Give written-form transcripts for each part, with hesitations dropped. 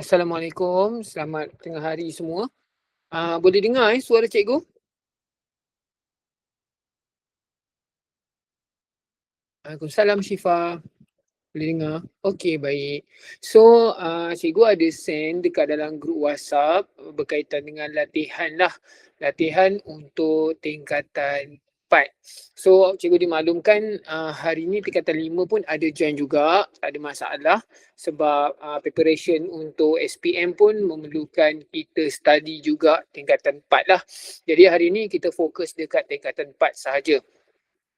Assalamualaikum, selamat tengah hari semua. Boleh dengar suara cikgu? Waalaikumsalam Syifa. Boleh dengar? Okey, baik. So, cikgu ada send dekat dalam grup WhatsApp berkaitan dengan latihan lah. Latihan untuk tingkatan 4. So, cikgu dimaklumkan hari ni tingkatan 5 pun ada join juga. Tak ada masalah sebab preparation untuk SPM pun memerlukan kita study juga tingkatan 4 lah. Jadi hari ni kita fokus dekat tingkatan 4 sahaja.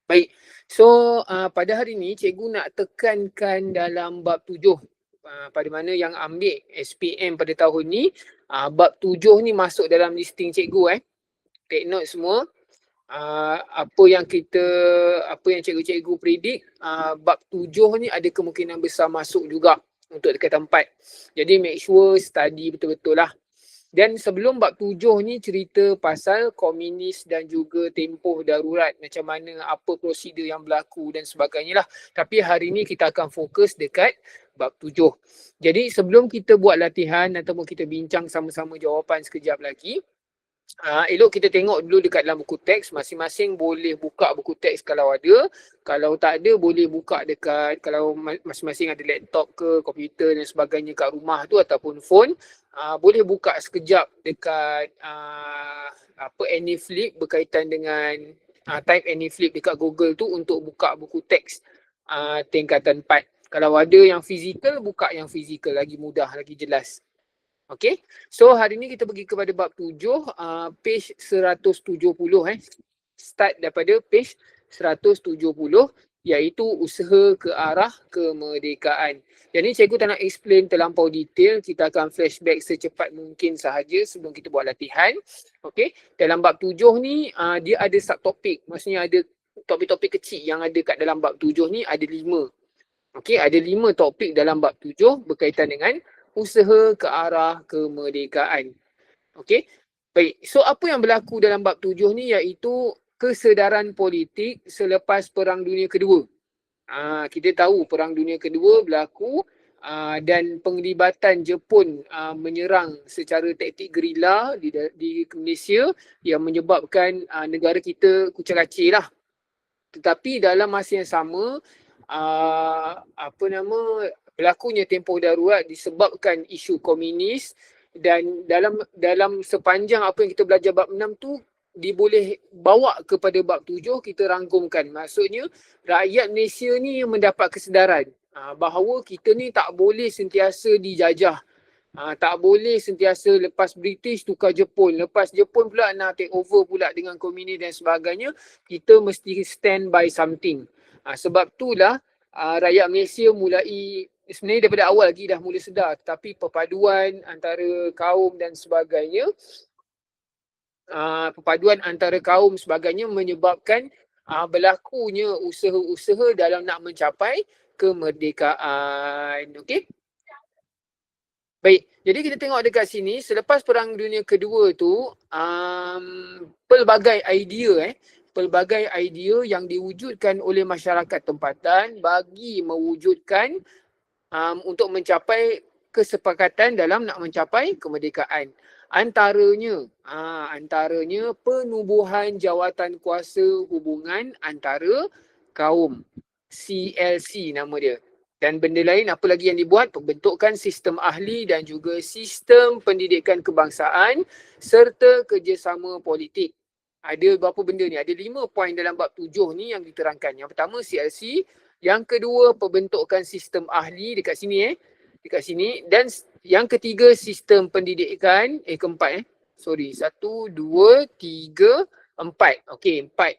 Baik, so pada hari ni cikgu nak tekankan dalam bab 7 pada mana yang ambil SPM pada tahun ni, bab 7 ni masuk dalam listing cikgu. Take note semua. Apa yang cikgu-cikgu predik, bab 7 ni ada kemungkinan besar masuk juga untuk tingkatan 4. Jadi make sure study betul-betul lah. Dan sebelum bab 7 ni cerita pasal komunis dan juga tempoh darurat, macam mana, apa prosedur yang berlaku dan sebagainya lah. Tapi hari ni kita akan fokus dekat bab 7. Jadi sebelum kita buat latihan ataupun kita bincang sama-sama jawapan sekejap lagi, elok kita tengok dulu dekat dalam buku teks. Masing-masing boleh buka buku teks kalau ada. Kalau tak ada, boleh buka dekat, kalau masing-masing ada laptop ke, komputer dan sebagainya kat rumah tu ataupun phone, boleh buka sekejap dekat AnyFlip berkaitan dengan type AnyFlip dekat Google tu untuk buka buku teks tingkatan 4. Kalau ada yang fizikal, buka yang fizikal, lagi mudah, lagi jelas. Okay, so hari ni kita pergi kepada bab 7, page 170. Start daripada page 170, iaitu usaha ke arah kemerdekaan. Jadi cikgu tak nak explain terlampau detail, kita akan flashback secepat mungkin sahaja sebelum kita buat latihan. Okay, dalam bab 7 ni dia ada subtopik, maksudnya ada topik-topik kecil yang ada kat dalam bab 7 ni, ada 5. Okay, ada 5 topik dalam bab 7 berkaitan dengan usaha ke arah kemerdekaan. Okey. Baik. So apa yang berlaku dalam bab 7 ni iaitu kesedaran politik selepas Perang Dunia Kedua. Kita tahu Perang Dunia Kedua berlaku dan penglibatan Jepun menyerang secara taktik gerila di Malaysia yang menyebabkan negara kita kucing-kacir lah. Tetapi dalam masa yang sama, berlakunya tempoh darurat disebabkan isu komunis, dan dalam sepanjang apa yang kita belajar bab 6 tu diboleh bawa kepada bab 7, kita rangkumkan. Maksudnya rakyat Malaysia ni mendapat kesedaran bahawa kita ni tak boleh sentiasa dijajah. Tak boleh sentiasa lepas British tukar Jepun, lepas Jepun pula nak take over pula dengan komunis dan sebagainya. Kita mesti stand by something. Sebab itulah rakyat Malaysia mulai, sebenarnya daripada awal lagi dah mula sedar, tapi perpaduan antara kaum dan sebagainya, menyebabkan berlakunya usaha-usaha dalam nak mencapai kemerdekaan. Okey. Baik, jadi kita tengok dekat sini, selepas Perang Dunia Kedua tu, pelbagai idea yang diwujudkan oleh masyarakat tempatan bagi mewujudkan untuk mencapai kesepakatan dalam nak mencapai kemerdekaan. Antaranya penubuhan jawatan kuasa hubungan antara kaum, CLC nama dia. Dan benda lain apa lagi yang dibuat? Pembentukan sistem ahli dan juga sistem pendidikan kebangsaan serta kerjasama politik. Ada berapa benda ni? Ada 5 poin dalam bab 7 ni yang diterangkan. Yang pertama CLC, yang kedua pembentukan sistem ahli dekat sini dekat sini, dan yang ketiga sistem pendidikan keempat 1, 2, 3, 4. Okey, 4.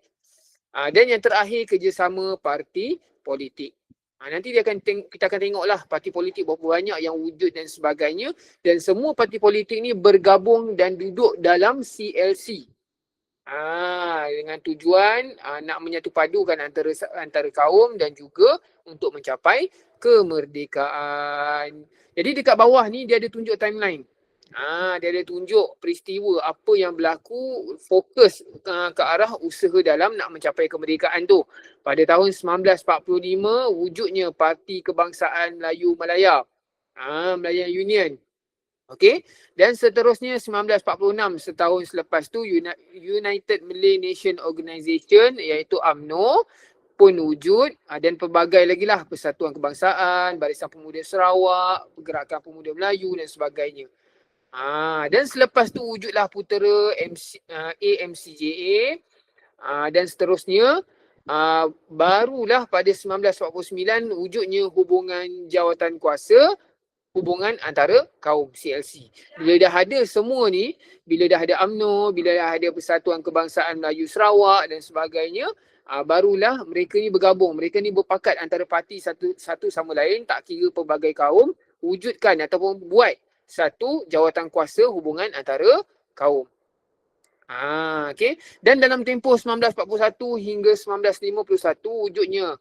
Dan yang terakhir kerjasama parti politik. Nanti kita akan tengoklah parti politik berapa banyak yang wujud dan sebagainya, dan semua parti politik ni bergabung dan duduk dalam CLC. Dengan tujuan nak menyatupadukan antara kaum dan juga untuk mencapai kemerdekaan. Jadi dekat bawah ni dia ada tunjuk timeline. Dia ada tunjuk peristiwa apa yang berlaku, fokus ke arah usaha dalam nak mencapai kemerdekaan tu. Pada tahun 1945 wujudnya Parti Kebangsaan Melayu Malaya, Malayan Union. Okey, dan seterusnya 1946, setahun selepas tu United Malay Nation Organisation iaitu UMNO pun wujud, dan pelbagai lagi lah, Persatuan Kebangsaan, Barisan Pemuda Sarawak, Pergerakan Pemuda Melayu dan sebagainya. Dan selepas tu wujudlah putera AMCJA, dan seterusnya. Barulah pada 1949 wujudnya hubungan jawatan kuasa, hubungan antara kaum CLC. Bila dah ada semua ni, bila dah ada UMNO, bila dah ada Persatuan Kebangsaan Melayu Sarawak dan sebagainya, barulah mereka ni bergabung. Mereka ni berpakat antara parti satu sama lain, tak kira pelbagai kaum, wujudkan ataupun buat satu jawatan kuasa hubungan antara kaum. Okay. Dan dalam tempoh 1941 hingga 1951 wujudnya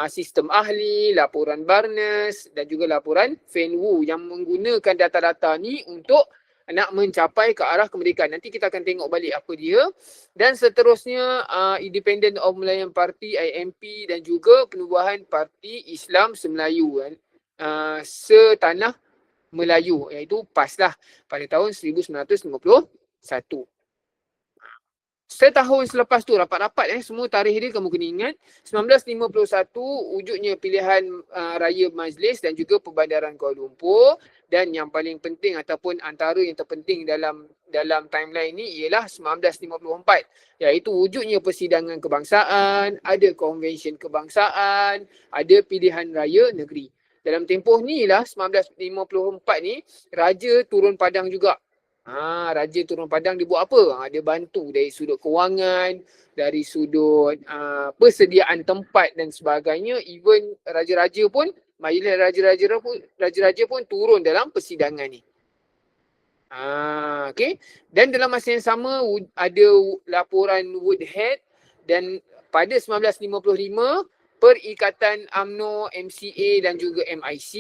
sistem ahli, laporan Barnes dan juga laporan Fenwu yang menggunakan data-data ni untuk nak mencapai ke arah kemerdekaan. Nanti kita akan tengok balik apa dia. Dan seterusnya Independent of Malayan Party IMP dan juga penubuhan Parti Islam Semelayu setanah Melayu, iaitu PAS lah, pada tahun 1951. Setahun selepas tu, rapat-rapat semua tarikh dia kamu kena ingat. 1951 wujudnya pilihan raya majlis dan juga perbandaran Kuala Lumpur, dan yang paling penting ataupun antara yang terpenting dalam timeline ni ialah 1954, iaitu wujudnya persidangan kebangsaan, ada konvensyen kebangsaan, ada pilihan raya negeri. Dalam tempoh ni lah 1954 ni raja turun padang juga. Raja turun padang dia buat apa? Dia bantu dari sudut kewangan, dari sudut persediaan tempat dan sebagainya. Even raja-raja pun, majlis raja-raja pun turun dalam persidangan ni. Okay. Dan dalam masa yang sama ada laporan Woodhead, dan pada 1955 Perikatan UMNO, MCA dan juga MIC,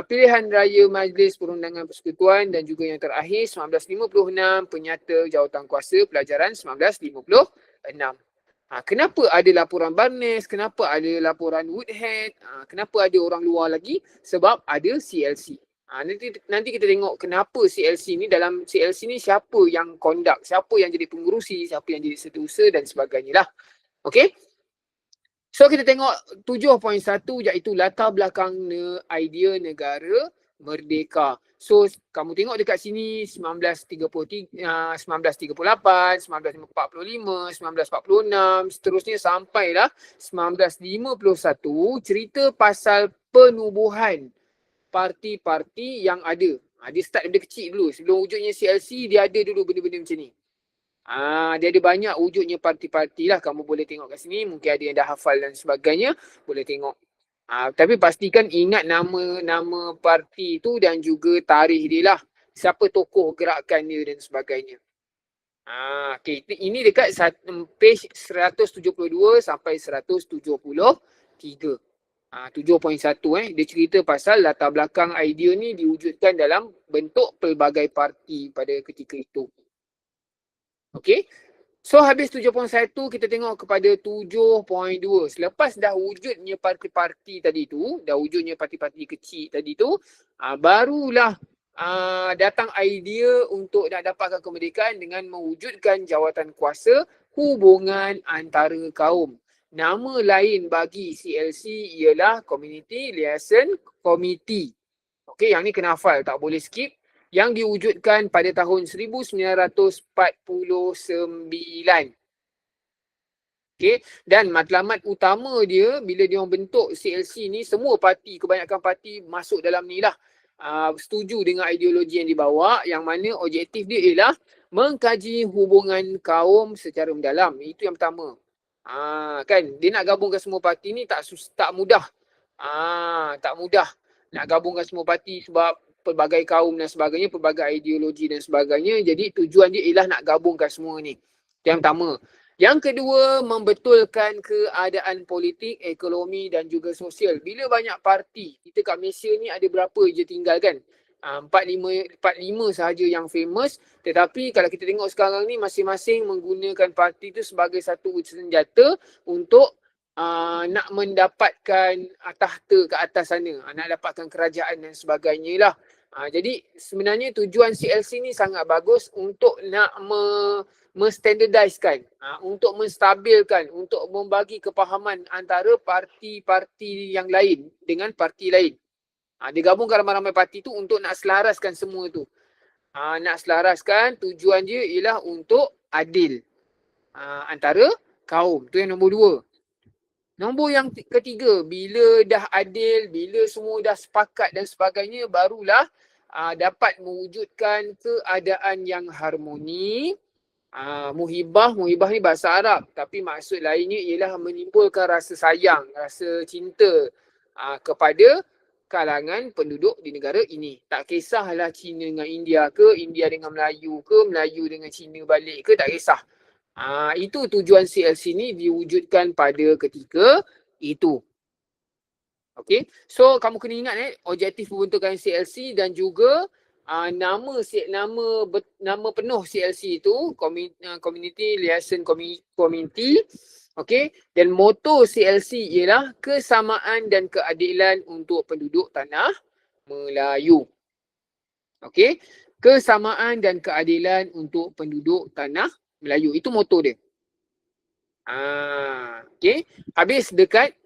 pilihan raya Majlis Perundangan Persekutuan, dan juga yang terakhir 1956 penyata jawatan kuasa pelajaran 1956. Kenapa ada laporan Barnes? Kenapa ada laporan Woodhead? Kenapa ada orang luar lagi? Sebab ada CLC. Nanti kita tengok kenapa CLC ni, dalam CLC ni siapa yang conduct, siapa yang jadi pengurusi, siapa yang jadi setiausaha dan sebagainya lah. Okay. So kita tengok 7.1 iaitu latar belakang idea negara merdeka. So kamu tengok dekat sini 1933, 1938, 1945, 1946, seterusnya sampailah 1951 cerita pasal penubuhan parti-parti yang ada. Dia start daripada kecil dulu. Sebelum wujudnya CLC, dia ada dulu benda-benda macam ni. Dia ada banyak wujudnya parti-parti lah. Kamu boleh tengok kat sini. Mungkin ada yang dah hafal dan sebagainya. Boleh tengok. Tapi pastikan ingat nama parti tu dan juga tarikh dia lah. Siapa tokoh gerakan dia dan sebagainya. Okay. Ini dekat page 172 sampai 173. 7.1 dia cerita pasal latar belakang idea ni diwujudkan dalam bentuk pelbagai parti pada ketika itu. Okay. So habis 7.1 kita tengok kepada 7.2. Selepas dah wujudnya parti-parti tadi tu, dah wujudnya parti-parti kecil tadi tu, barulah datang idea untuk nak dapatkan kemerdekaan dengan mewujudkan jawatan kuasa hubungan antara kaum. Nama lain bagi CLC ialah Community Liaison Committee. Okay, yang ni kena hafal, tak boleh skip. Yang diwujudkan pada tahun 1949. Okay. Dan matlamat utama dia, bila dia orang bentuk CLC ni, semua parti, kebanyakan parti masuk dalam ni lah. Setuju dengan ideologi yang dibawa, yang mana objektif dia ialah mengkaji hubungan kaum secara mendalam. Itu yang pertama. Kan, dia nak gabungkan semua parti ni tak mudah. Tak mudah nak gabungkan semua parti sebab pelbagai kaum dan sebagainya, pelbagai ideologi dan sebagainya. Jadi tujuan dia ialah nak gabungkan semua ni. Yang pertama. Yang kedua, membetulkan keadaan politik, ekonomi dan juga sosial. Bila banyak parti, kita kat Malaysia ni ada berapa je tinggal kan? 45 sahaja yang famous. Tetapi kalau kita tengok sekarang ni, masing-masing menggunakan parti tu sebagai satu senjata untuk nak mendapatkan tahta ke atas sana, nak dapatkan kerajaan dan sebagainya lah. Jadi sebenarnya tujuan CLC ni sangat bagus untuk nak menstandardizekan, untuk menstabilkan, untuk membagi kepahaman antara parti-parti yang lain dengan parti lain. Dia gabungkan ramai-ramai parti tu untuk nak selaraskan semua tu. Nak selaraskan, tujuan dia ialah untuk adil antara kaum. Tu yang nombor 2. Nombor yang ketiga, bila dah adil, bila semua dah sepakat dan sebagainya, barulah dapat mewujudkan keadaan yang harmoni. Muhibah ni bahasa Arab, tapi maksud lainnya ialah menimbulkan rasa sayang, rasa cinta kepada kalangan penduduk di negara ini. Tak kisahlah Cina dengan India ke, India dengan Melayu ke, Melayu dengan Cina balik ke, tak kisah. Itu tujuan CLC ni diwujudkan pada ketika itu. Okay, so kamu kena ingat objektif pembentukan CLC dan juga nama penuh CLC itu Community Liaison Committee. Okay, dan motto CLC ialah kesamaan dan keadilan untuk penduduk tanah Melayu. Okay, kesamaan dan keadilan untuk penduduk tanah Melayu. Itu motto dia. Okay. Habis dekat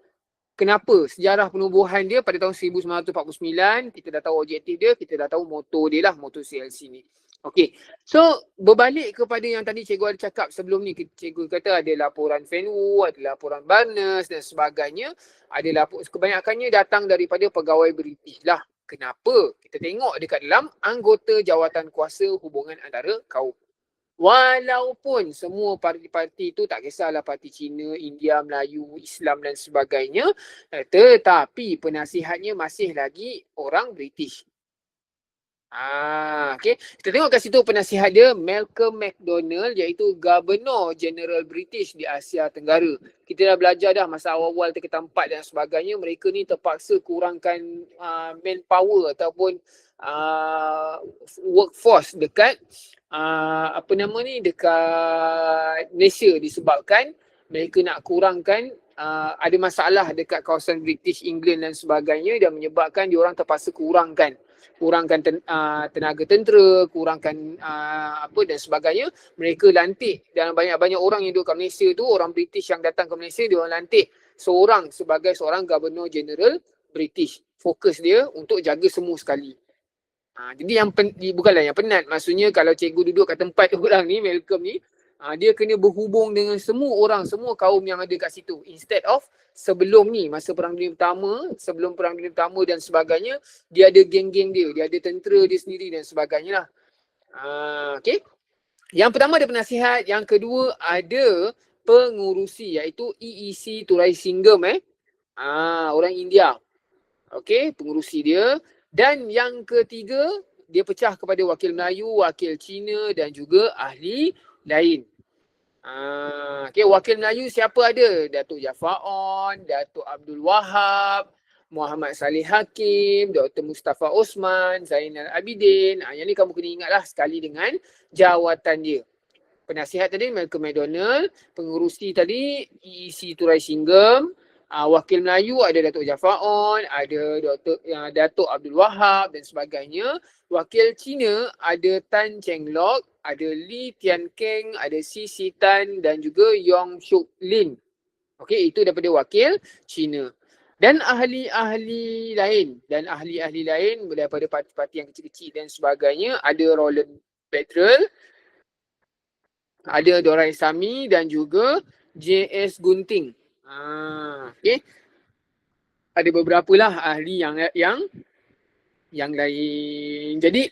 kenapa sejarah penubuhan dia pada tahun 1949. Kita dah tahu objektif dia. Kita dah tahu motto dia lah. Motto CLC ni. Okay. So berbalik kepada yang tadi cikgu ada cakap sebelum ni. Cikgu kata ada laporan Fenwu, ada laporan Barnes dan sebagainya. Kebanyakannya datang daripada pegawai British lah. Kenapa? Kita tengok dekat dalam anggota jawatan kuasa hubungan antara kaum. Walaupun semua parti-parti itu tak kisahlah parti Cina, India, Melayu, Islam dan sebagainya, tetapi penasihatnya masih lagi orang British. Okay. Kita tengok kat situ penasihat dia Malcolm McDonald, iaitu Governor General British di Asia Tenggara. Kita dah belajar dah masa awal-awal tingkatan 4 dan sebagainya, mereka ni terpaksa kurangkan manpower ataupun workforce dekat dekat Malaysia disebabkan mereka nak kurangkan ada masalah dekat kawasan British England dan sebagainya dan menyebabkan diorang terpaksa kurangkan tenaga tentera, kurangkan dan sebagainya. Mereka lantik dan banyak-banyak orang yang duduk kat Malaysia tu, orang British yang datang ke Malaysia, diorang lantik seorang sebagai seorang Governor General British. Fokus dia untuk jaga semua sekali. Jadi bukanlah yang penat. Maksudnya kalau cikgu duduk kat tempat orang ni, Malcolm ni, dia kena berhubung dengan semua orang, semua kaum yang ada kat situ. Instead of sebelum ni, masa Perang Dunia Pertama, sebelum Perang Dunia Pertama dan sebagainya, dia ada geng-geng dia ada tentera dia sendiri dan sebagainya lah. Okay. Yang pertama ada penasihat, yang kedua ada pengurusi, iaitu EEC Turaisingam. Orang India. Okay, pengurusi dia. Dan yang ketiga, dia pecah kepada wakil Melayu, wakil Cina dan juga ahli lain. Okay, wakil Melayu siapa ada? Datuk Jaafar On, Datuk Abdul Wahab, Muhammad Saleh Hakim, Dr. Mustafa Osman, Zainal Abidin. Yang ni kamu kena ingatlah sekali dengan jawatan dia. Penasihat tadi Malcolm McDonald, pengurusi tadi EEC Turaisingam. Wakil Melayu ada Datuk Jaafar On, ada Datuk Abdul Wahab dan sebagainya. Wakil Cina ada Tan Cheng Lock, ada Li Tian Keng, ada Si Si Tan dan juga Yong Shuk Lin. Okey, itu daripada wakil Cina. Dan ahli-ahli lain daripada parti-parti yang kecil-kecil dan sebagainya, ada Roland Petrel, ada Dorai Sami dan juga JS Gunting. Okay. Ada beberapa lah ahli yang lain. Jadi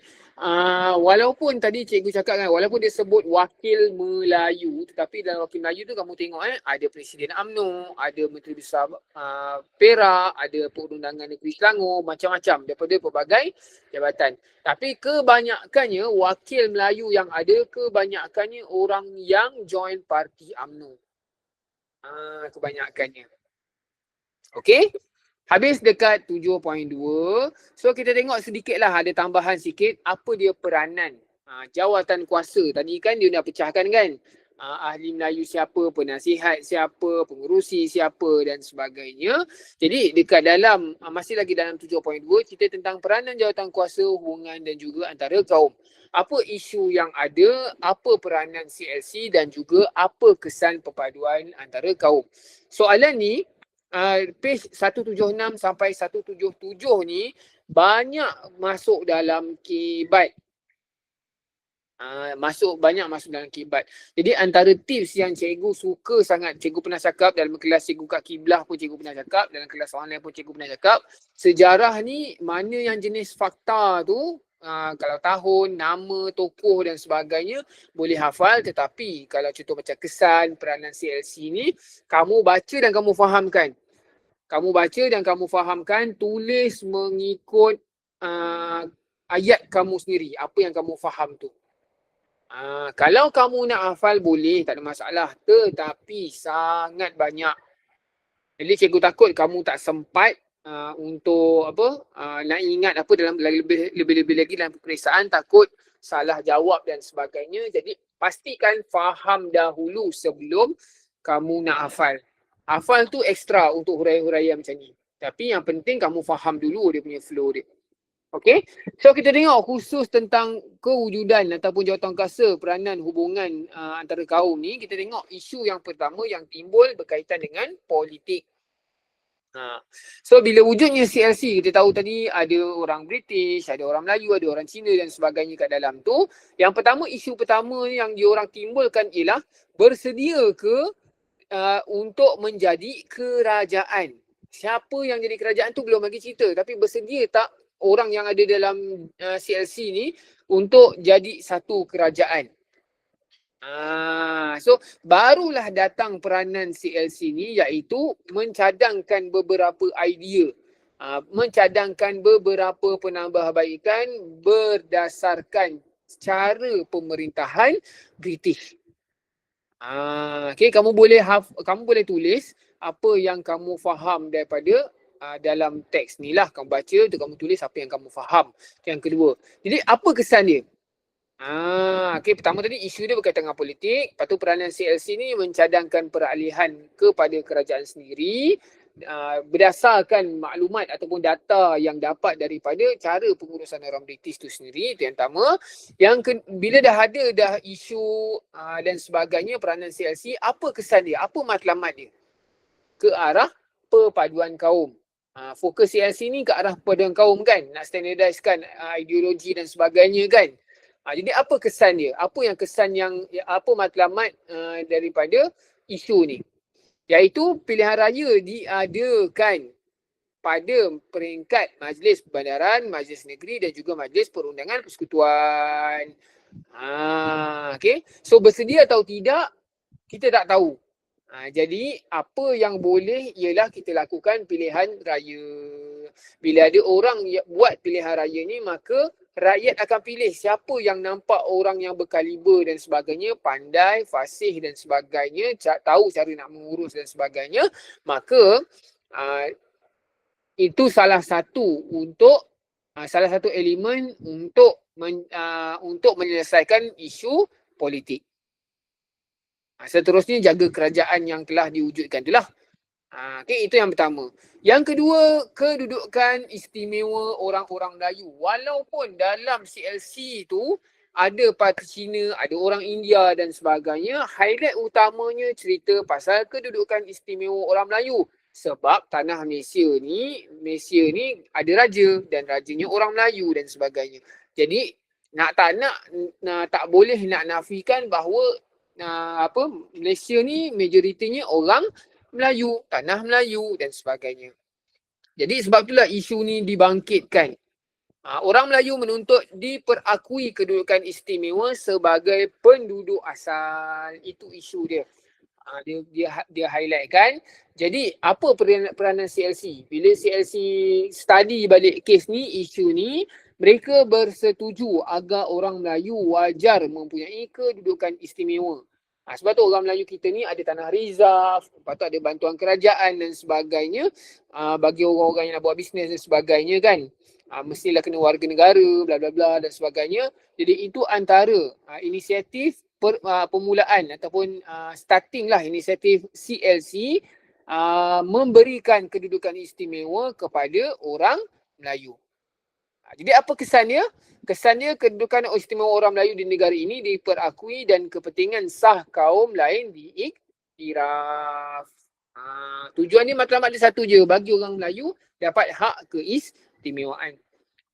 walaupun tadi cikgu cakap kan, walaupun dia sebut wakil Melayu, tetapi dalam wakil Melayu tu kamu tengok ada Presiden UMNO, ada Menteri Besar Perak, ada Perundangan Negeri Selangor, macam-macam daripada pelbagai jabatan. Tapi kebanyakannya wakil Melayu yang ada, kebanyakannya orang yang join parti UMNO. Kebanyakannya. Okey. Habis dekat 7.2. So kita tengok sedikit lah, ada tambahan sikit. Apa dia peranan jawatan kuasa. Tadi kan dia dah pecahkan kan. ahli Melayu siapa, penasihat siapa, pengurusi siapa dan sebagainya. Jadi dekat dalam, masih lagi dalam 7.2, cerita tentang peranan jawatan kuasa, hubungan dan juga antara kaum. Apa isu yang ada, apa peranan CLC dan juga apa kesan perpaduan antara kaum. Soalan ni, page 176 sampai 177 ni banyak masuk dalam KBAT. Banyak masuk dalam KBAT. Jadi antara tips yang cikgu suka sangat, cikgu pernah cakap dalam kelas cikgu kat Kiblah pun cikgu pernah cakap, dalam kelas online pun cikgu pernah cakap, sejarah ni mana yang jenis fakta tu, kalau tahun, nama, tokoh dan sebagainya boleh hafal, tetapi kalau contoh macam kesan, peranan CLC ni, kamu baca dan kamu fahamkan. Kamu baca dan kamu fahamkan, tulis mengikut ayat kamu sendiri, apa yang kamu faham tu. Kalau kamu nak hafal boleh, tak ada masalah. Tetapi sangat banyak. Jadi cikgu takut kamu tak sempat untuk nak ingat apa dalam lebih-lebih lagi dalam peperiksaan, takut salah jawab dan sebagainya. Jadi pastikan faham dahulu sebelum kamu nak hafal. Hafal tu ekstra untuk huraian-huraian macam ni. Tapi yang penting kamu faham dulu dia punya flow dia. Okay, so kita tengok khusus tentang kewujudan ataupun jawatankuasa peranan hubungan antara kaum ni, kita tengok isu yang pertama yang timbul berkaitan dengan politik. So bila wujudnya CLC, kita tahu tadi ada orang British, ada orang Melayu, ada orang Cina dan sebagainya kat dalam tu. Yang pertama, isu pertama yang diorang timbulkan ialah bersedia ke untuk menjadi kerajaan. Siapa yang jadi kerajaan tu belum lagi cerita, tapi bersedia tak orang yang ada dalam CLC ni untuk jadi satu kerajaan. So barulah datang peranan CLC ni, iaitu mencadangkan beberapa idea, mencadangkan beberapa penambahbaikan berdasarkan cara pemerintahan British. Okay, kamu boleh tulis apa yang kamu faham daripada dalam teks ni lah. Kamu baca tu, kamu tulis apa yang kamu faham. Yang kedua, jadi apa kesan dia? Okay, pertama tadi isu dia berkaitan dengan politik. Lepas tu peranan CLC ni mencadangkan peralihan kepada kerajaan sendiri berdasarkan maklumat ataupun data yang dapat daripada cara pengurusan orang British tu sendiri. Itu yang pertama. Bila dah ada isu dan sebagainya peranan CLC, apa kesan dia? Apa matlamat dia? Ke arah perpaduan kaum. Fokus CLC ni ke arah perpaduan kaum kan? Nak standardiskan ideologi dan sebagainya kan? Jadi apa kesan dia? Apa matlamat daripada isu ni? Iaitu pilihan raya diadakan pada peringkat Majlis Perbandaran, Majlis Negeri dan juga Majlis Perundangan Persekutuan. Okay. So bersedia atau tidak, kita tak tahu. Jadi apa yang boleh ialah kita lakukan pilihan raya. Bila ada orang buat pilihan raya ni, maka rakyat akan pilih siapa yang nampak orang yang berkaliber dan sebagainya, pandai, fasih dan sebagainya, tahu cara nak mengurus dan sebagainya. Maka itu salah satu elemen untuk menyelesaikan isu politik. Seterusnya jaga kerajaan yang telah diwujudkan itulah. Okay, itu yang pertama. Yang kedua, kedudukan istimewa orang-orang Melayu. Walaupun dalam CLC tu ada parti Cina, ada orang India dan sebagainya, highlight utamanya cerita pasal kedudukan istimewa orang Melayu. Sebab tanah Malaysia ni ada raja dan rajanya orang Melayu dan sebagainya. Jadi tak boleh nak nafikan bahawa Malaysia ni majoritinya orang Melayu, tanah Melayu dan sebagainya. Jadi sebab itulah isu ni dibangkitkan. Orang Melayu menuntut diperakui kedudukan istimewa sebagai penduduk asal. Itu isu dia. Dia highlightkan. Jadi apa peranan CLC? Bila CLC study balik kes ni, isu ni, mereka bersetuju agar orang Melayu wajar mempunyai kedudukan istimewa. Sebab tu orang Melayu kita ni ada tanah reserve, lepas tu ada bantuan kerajaan dan sebagainya. Bagi orang-orang yang nak buat bisnes dan sebagainya kan. Mestilah kena warga negara, bla bla bla dan sebagainya. Jadi itu antara inisiatif permulaan ataupun starting lah inisiatif CLC memberikan kedudukan istimewa kepada orang Melayu. Jadi apa kesannya? Kesannya kedudukan istimewa orang Melayu di negara ini diperakui dan kepentingan sah kaum lain diiktiraf. Tujuan ni matlamat dia satu je, bagi orang Melayu dapat hak keistimewaan.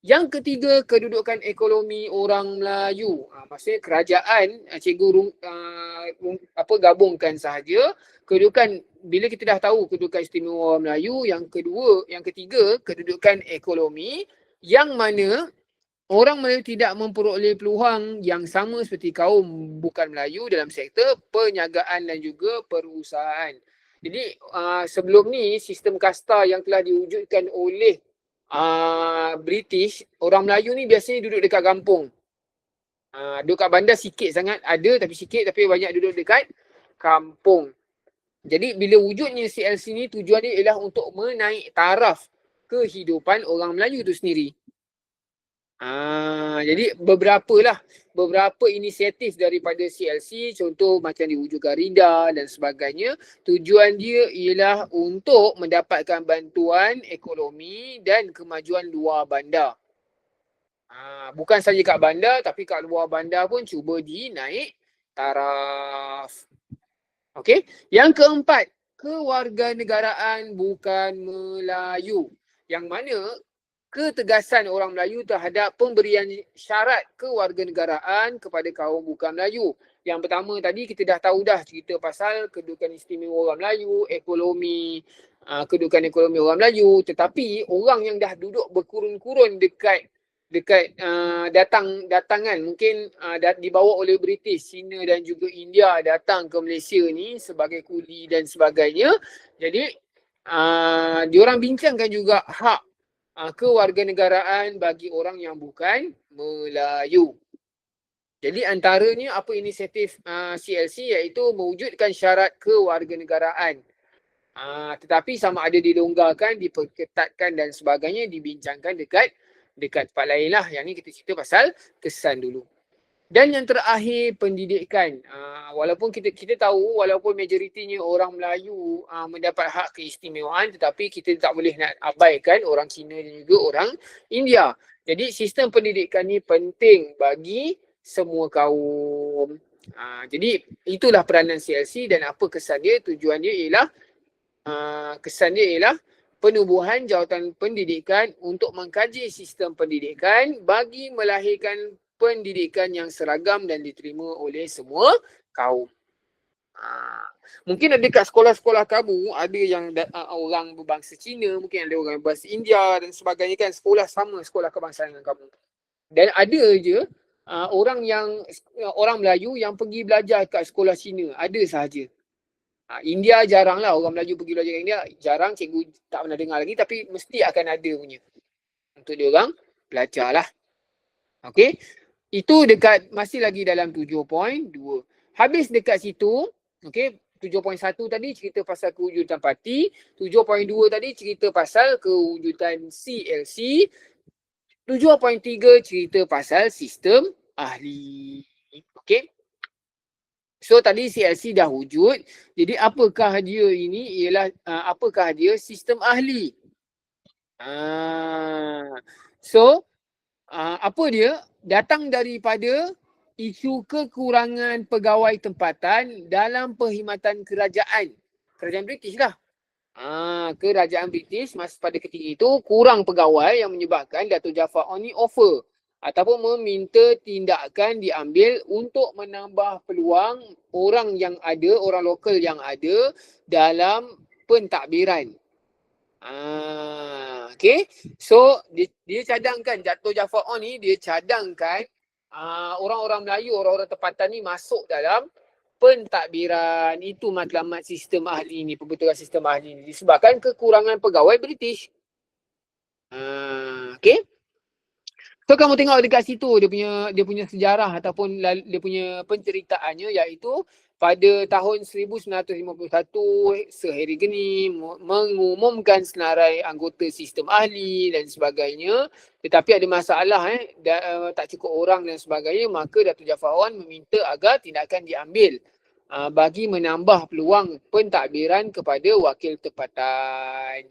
Yang ketiga, kedudukan ekonomi orang Melayu. Maksudnya kerajaan cikgu gabungkan sahaja kedudukan, bila kita dah tahu kedudukan istimewa orang Melayu. Yang ketiga, kedudukan ekonomi yang mana orang Melayu tidak memperoleh peluang yang sama seperti kaum bukan Melayu dalam sektor perniagaan dan juga perusahaan. Jadi sebelum ni sistem kasta yang telah diwujudkan oleh British, orang Melayu ni biasanya duduk dekat kampung. Duduk kat bandar sikit sangat, ada tapi sikit, tapi banyak duduk dekat kampung. Jadi bila wujudnya CLC ni, tujuan dia ialah untuk menaik taraf kehidupan orang Melayu tu sendiri. Jadi beberapa inisiatif daripada CLC, contoh macam diwujudkan RIDA dan sebagainya, tujuan dia ialah untuk mendapatkan bantuan ekonomi dan kemajuan luar bandar. Bukan saja kat bandar, tapi kat luar bandar pun cuba dinaik taraf. Okey, yang keempat, kewarganegaraan bukan Melayu, yang mana ketegasan orang Melayu terhadap pemberian syarat kewarganegaraan kepada kaum bukan Melayu. Yang pertama tadi kita dah tahu dah cerita pasal kedudukan istimewa orang Melayu, ekonomi, kedudukan ekonomi orang Melayu. Tetapi orang yang dah duduk berkurun-kurun dekat datangan, mungkin dibawa oleh British, China dan juga India datang ke Malaysia ni sebagai kuli dan sebagainya. Jadi diorang bincangkan juga hak kewarganegaraan bagi orang yang bukan Melayu. Jadi antaranya apa inisiatif CLC, iaitu mewujudkan syarat kewarganegaraan. Tetapi sama ada dilonggarkan, diperketatkan dan sebagainya dibincangkan dekat tempat lain lah. Yang ni kita cerita pasal kesan dulu. Dan yang terakhir, pendidikan. Walaupun kita tahu, walaupun majoritinya orang Melayu mendapat hak keistimewaan, tetapi kita tak boleh nak abaikan orang Cina dan juga orang India. Jadi sistem pendidikan ni penting bagi semua kaum. Jadi itulah peranan CLC dan apa kesan dia. Tujuan dia ialah penubuhan jawatan pendidikan untuk mengkaji sistem pendidikan bagi melahirkan pendidikan yang seragam dan diterima oleh semua kaum. Mungkin ada dekat sekolah-sekolah kamu, ada yang orang berbangsa Cina, mungkin ada orang berbangsa India dan sebagainya kan, sekolah sama, sekolah kebangsaan dengan kamu. Dan ada je orang Melayu yang pergi belajar kat sekolah Cina, ada sahaja. India jarang lah orang Melayu pergi belajar kat India, jarang, cikgu tak pernah dengar lagi, tapi mesti akan ada punya untuk dia orang belajar lah. Okey, itu masih lagi dalam 7.2. Habis dekat situ, okey, 7.1 tadi cerita pasal kewujudan parti, 7.2 tadi cerita pasal kewujudan CLC, 7.3 cerita pasal sistem ahli. Okey. So tadi CLC dah wujud. Jadi apakah dia ini? Apakah dia sistem ahli? Apa dia? Datang daripada isu kekurangan pegawai tempatan dalam perkhidmatan kerajaan British lah. Kerajaan British masa pada ketika itu kurang pegawai yang menyebabkan Dato' Jaafar On ni offer ataupun meminta tindakan diambil untuk menambah peluang orang lokal yang ada dalam pentadbiran. Okay. So dia cadangkan, Dato' Jaafar On ni dia cadangkan orang-orang Melayu, orang-orang tempatan ni masuk dalam pentadbiran. Itu matlamat sistem ahli ni, pembentukan sistem ahli ni disebabkan kekurangan pegawai British. Okay. So kamu tengok dekat situ dia punya sejarah ataupun dia punya penceritaannya, iaitu pada tahun 1951 Seheri Geni mengumumkan senarai anggota sistem ahli dan sebagainya, tetapi ada masalah tak cukup orang dan sebagainya, maka Dato' Jaafar Awan meminta agar tindakan diambil bagi menambah peluang pentadbiran kepada wakil tempatan.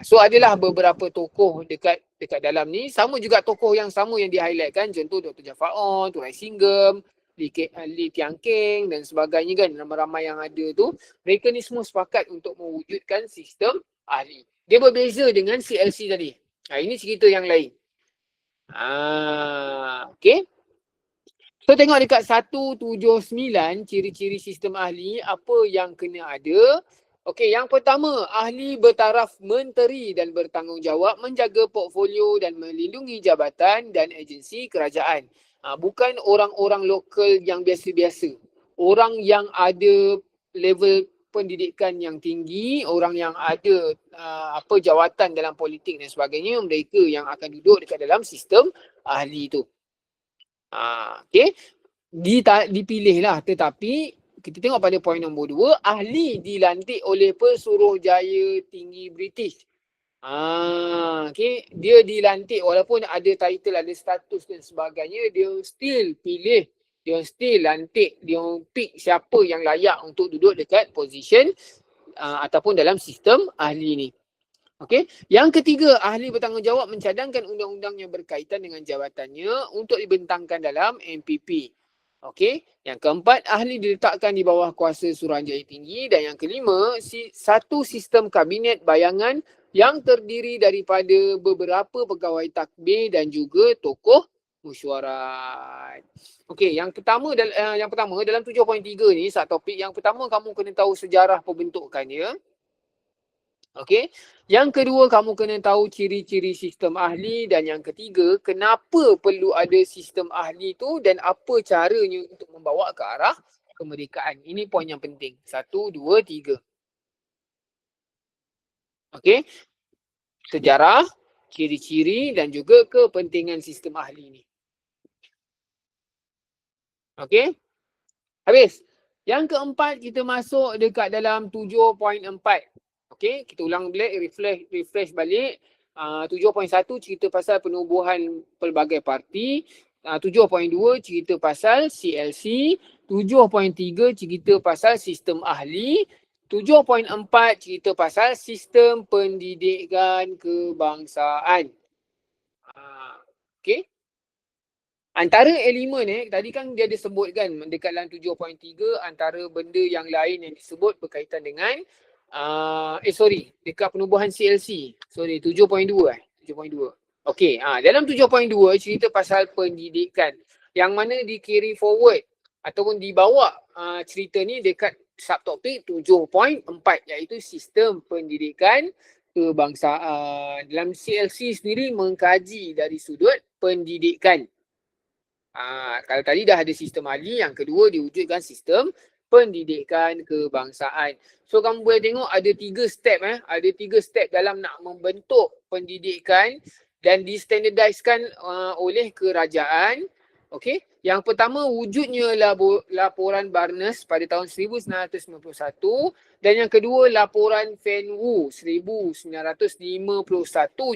So adalah beberapa tokoh dekat dalam ni, sama juga tokoh yang sama yang di-highlightkan, contoh Dr. Jaafar Awan, Turai Singgem, Lee Tiang Keng dan sebagainya kan, ramai-ramai yang ada tu, mereka ni semua sepakat untuk mewujudkan sistem ahli. Dia berbeza dengan CLC tadi. Ini cerita yang lain. Okay. So tengok dekat 179 ciri-ciri sistem ahli, apa yang kena ada. Okey, yang pertama, ahli bertaraf menteri dan bertanggungjawab menjaga portfolio dan melindungi jabatan dan agensi kerajaan. Bukan orang-orang lokal yang biasa-biasa. Orang yang ada level pendidikan yang tinggi, orang yang ada jawatan dalam politik dan sebagainya, mereka yang akan duduk dekat dalam sistem ahli tu. Okay. Dipilih lah, tetapi kita tengok pada poin nombor 2, ahli dilantik oleh Pesuruhjaya Tinggi British. Okay. Dia dilantik walaupun ada title, ada status dan sebagainya, dia still pilih, dia still lantik, dia pick siapa yang layak untuk duduk dekat position ataupun dalam sistem ahli ni. Okey. Yang ketiga, ahli bertanggungjawab mencadangkan undang-undang yang berkaitan dengan jabatannya untuk dibentangkan dalam MPP. Okey. Yang keempat, ahli diletakkan di bawah kuasa Suruhanjaya Tinggi. Dan yang kelima, satu sistem kabinet bayangan yang terdiri daripada beberapa pegawai takbir dan juga tokoh mesyuarat. Okey, yang pertama dalam 7.3 ni, satu topik yang pertama kamu kena tahu sejarah pembentukannya. Okey. Yang kedua, kamu kena tahu ciri-ciri sistem ahli, dan yang ketiga, kenapa perlu ada sistem ahli tu dan apa caranya untuk membawa ke arah kemerdekaan. Ini poin yang penting. 1, 2, 3. Okey. Sejarah, ciri-ciri dan juga kepentingan sistem ahli ni. Okey. Habis. Yang keempat, kita masuk dekat dalam 7.4. Okey, kita ulang balik, refresh balik. 7.1 cerita pasal penubuhan pelbagai parti. 7.2 cerita pasal CLC. 7.3 cerita pasal sistem ahli. 7.4 cerita pasal sistem pendidikan kebangsaan. Okey. Antara elemen tadi kan dia ada sebutkan dekat dalam 7.3, antara benda yang lain yang disebut berkaitan dengan dekat penubuhan CLC. 7.2 7.2. Okey, dalam 7.2 cerita pasal pendidikan, yang mana di carry forward ataupun dibawa cerita ni dekat subtopik 7.4, iaitu sistem pendidikan kebangsaan. Dalam CLC sendiri mengkaji dari sudut pendidikan. Kalau tadi dah ada sistem ahli, yang kedua diwujudkan sistem pendidikan kebangsaan. So kamu boleh tengok ada 3 step ada 3 step dalam nak membentuk pendidikan dan distandardizekan oleh kerajaan. Okey. Yang pertama, wujudnya laporan Barnes pada tahun 1991, dan yang kedua laporan Fenwu 1951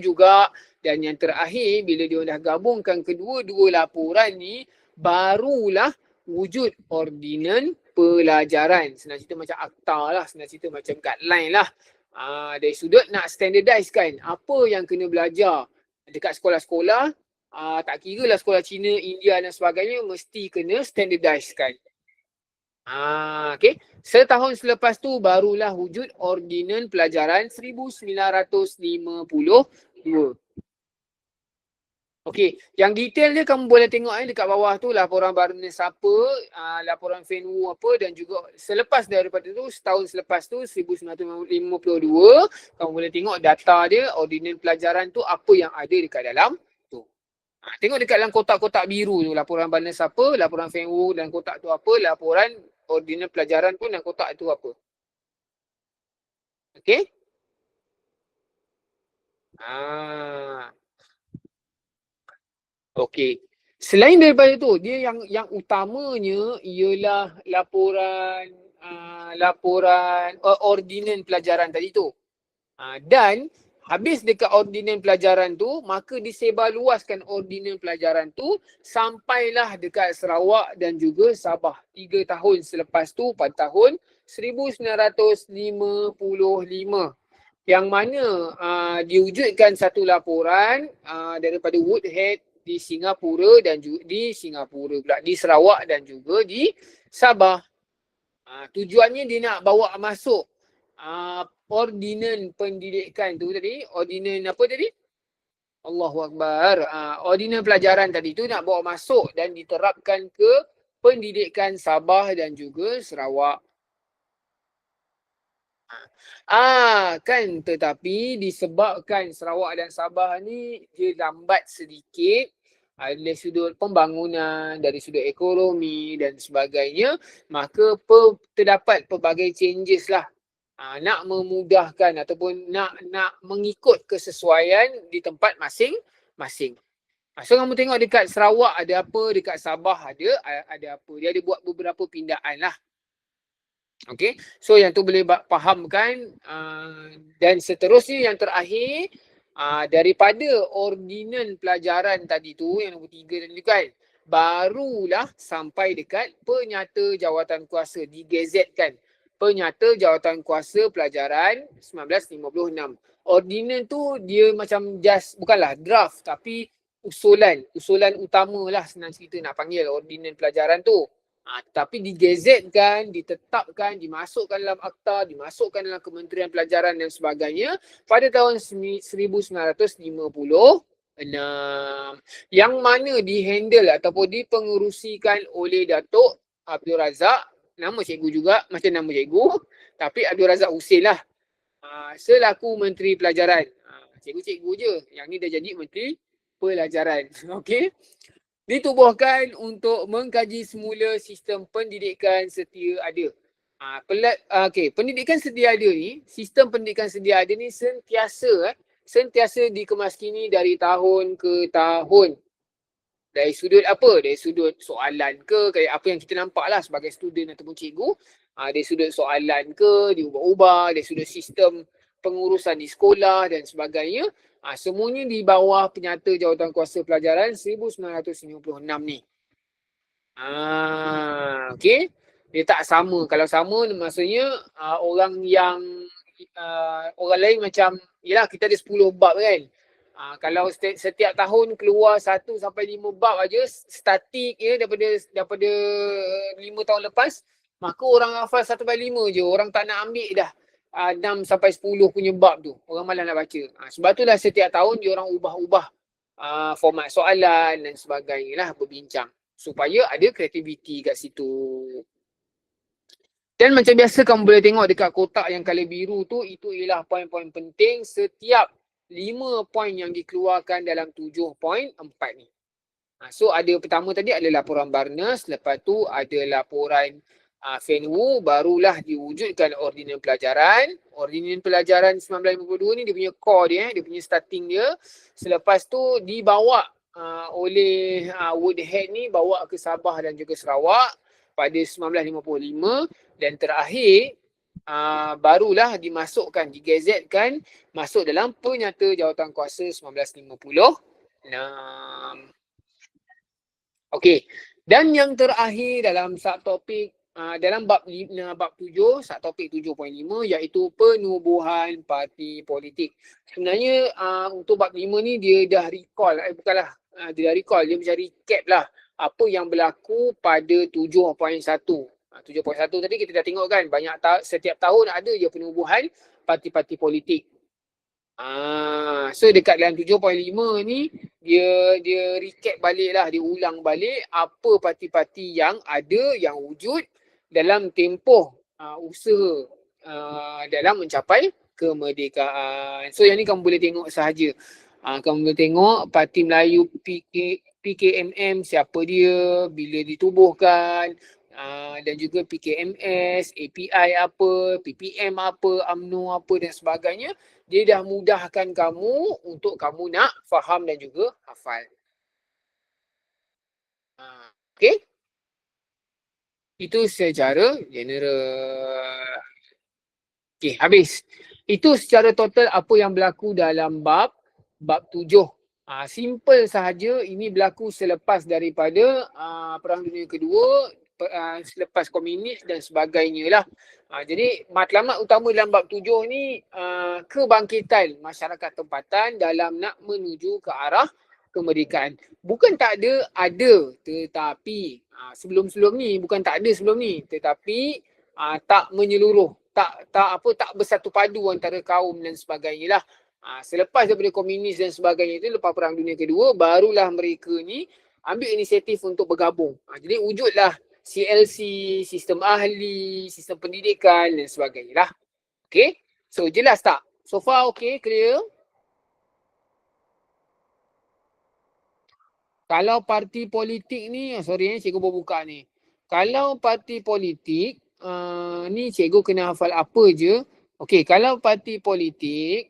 juga, dan yang terakhir bila dia dah gabungkan kedua-dua laporan ni, barulah wujud ordinan pelajaran. Senang cerita macam akta lah, senang cerita macam guideline lah. Dari sudut nak standardizekan apa yang kena belajar dekat sekolah-sekolah, tak kira lah sekolah Cina, India dan sebagainya, mesti kena standardizekan. Okay. Setahun selepas tu barulah wujud ordinan pelajaran 1952. Okey, yang detail dia kamu boleh tengok dekat bawah tu, laporan Barnes apa, laporan Fenwu apa, dan juga selepas daripada tu, setahun selepas tu 1952, kamu boleh tengok data dia, ordinan pelajaran tu apa yang ada dekat dalam tu. Tengok dekat dalam kotak-kotak biru tu, laporan Barnes apa, laporan Fenwu, dan kotak tu apa, laporan ordinan pelajaran pun dan kotak tu apa. Okey? Okey. Selain daripada tu, dia yang utamanya ialah laporan ordinan pelajaran tadi tu. Dan habis dekat ordinan pelajaran tu, maka disebarluaskan ordinan pelajaran tu sampailah dekat Sarawak dan juga Sabah. 3 tahun selepas tu pada tahun 1955. Yang mana diwujudkan satu laporan daripada Woodhead di Singapura dan juga di Sarawak dan juga di Sabah. Tujuannya dia nak bawa masuk ordinan pendidikan tu tadi, ordinan apa tadi? Allahu Akbar. Ordinan pelajaran tadi tu nak bawa masuk dan diterapkan ke pendidikan Sabah dan juga Sarawak. Kan, tetapi disebabkan Sarawak dan Sabah ni dia lambat sedikit dari sudut pembangunan, dari sudut ekonomi dan sebagainya, maka terdapat pelbagai changes lah. Nak memudahkan ataupun nak mengikut kesesuaian di tempat masing-masing. So kamu tengok dekat Sarawak ada apa, dekat Sabah ada apa. Dia ada buat beberapa pindaan lah. Okay, so yang tu boleh fahamkan. Dan seterusnya yang terakhir, daripada ordinan pelajaran tadi tu, yang nombor 3 tadi kan, barulah sampai dekat penyata jawatankuasa, digazetkan. Penyata jawatankuasa pelajaran 1956. Ordinan tu dia macam bukanlah draft, tapi usulan utama lah, senang cerita nak panggil ordinan pelajaran tu. Tapi digazetkan, ditetapkan, dimasukkan dalam akta, dimasukkan dalam Kementerian Pelajaran dan sebagainya pada tahun 1956. Yang mana dihandle ataupun dipengerusikan oleh Datuk Abdul Razak, nama cikgu juga, macam nama cikgu, tapi Abdul Razak Husin lah, selaku Menteri Pelajaran. Cikgu-cikgu je, yang ni dah jadi Menteri Pelajaran. Okey. Ditubuhkan untuk mengkaji semula sistem pendidikan sedia ada. Pendidikan sedia ada ni, sistem pendidikan sedia ada ni sentiasa dikemaskini dari tahun ke tahun. Dari sudut apa? Dari sudut soalan ke, kayak apa yang kita nampak lah sebagai student ataupun cikgu. Dari sudut soalan ke, diubah-ubah, dari sudut sistem pengurusan di sekolah dan sebagainya. Semuanya di bawah penyata jawatankuasa pelajaran 1956 ni. Okey. Dia tak sama. Kalau sama maksudnya orang lain macam, yelah kita ada 10 bab kan. Kalau setiap tahun keluar 1 sampai 5 bab aja statik ya, daripada 5 tahun lepas, maka orang hafal 1/5 je. Orang tak nak ambil dah 6 sampai 10 punya bab tu. Orang malas nak baca. Sebab itulah setiap tahun dia orang ubah-ubah format soalan dan sebagainya lah, berbincang. Supaya ada kreativiti kat situ. Dan macam biasa kamu boleh tengok dekat kotak yang colour biru tu, itu ialah poin-poin penting setiap 5 poin yang dikeluarkan dalam 7.4 ni. So ada pertama tadi ada laporan Barnes, lepas tu ada laporan Fenwu, barulah diwujudkan ordinan pelajaran. Ordinan pelajaran 1952 ni dia punya core dia, dia punya starting dia. Selepas tu dibawa oleh Woodhead ni, bawa ke Sabah dan juga Sarawak pada 1955, dan terakhir barulah dimasukkan, digazetkan, masuk dalam penyata jawatankuasa 1956. Okey. Dan yang terakhir dalam subtopik dalam bab 7, subtopik 7.5, iaitu penubuhan parti politik. Sebenarnya untuk bab 5 ni dia dah recall, dia dah recall, dia macam recap lah apa yang berlaku pada 7.1. 7.1 tadi kita dah tengok kan, setiap tahun ada je penubuhan parti-parti politik. So dekat dalam 7.5 ni dia recap balik lah, dia ulang balik apa parti-parti yang ada, yang wujud dalam tempoh usaha dalam mencapai kemerdekaan. So yang ni kamu boleh tengok sahaja. Kamu boleh tengok Parti Melayu PKMM, siapa dia, bila ditubuhkan, dan juga PKMS, API apa, PPM apa, UMNO apa dan sebagainya. Dia dah mudahkan kamu untuk kamu nak faham dan juga hafal. Itu secara general. Okey, habis. Itu secara total apa yang berlaku dalam bab 7. Simple sahaja, ini berlaku selepas daripada Perang Dunia Kedua, selepas komunis dan sebagainya lah. Jadi matlamat utama dalam bab 7 ni kebangkitan masyarakat tempatan dalam nak menuju ke arah kemerdekaan. Bukan tak ada, tetapi sebelum-sebelum ni, bukan tak ada sebelum ni, tetapi tak menyeluruh, tak bersatu padu antara kaum dan sebagainya lah. Selepas daripada komunis dan sebagainya itu, lepas Perang Dunia Kedua, barulah mereka ni ambil inisiatif untuk bergabung. Jadi wujudlah CLC, sistem ahli, sistem pendidikan dan sebagainya lah. Okay, so jelas tak? So far okay, clear? Kalau parti politik ni, sorry cikgu baru buka ni. Kalau parti politik, ni cikgu kena hafal apa je. Okey, kalau parti politik,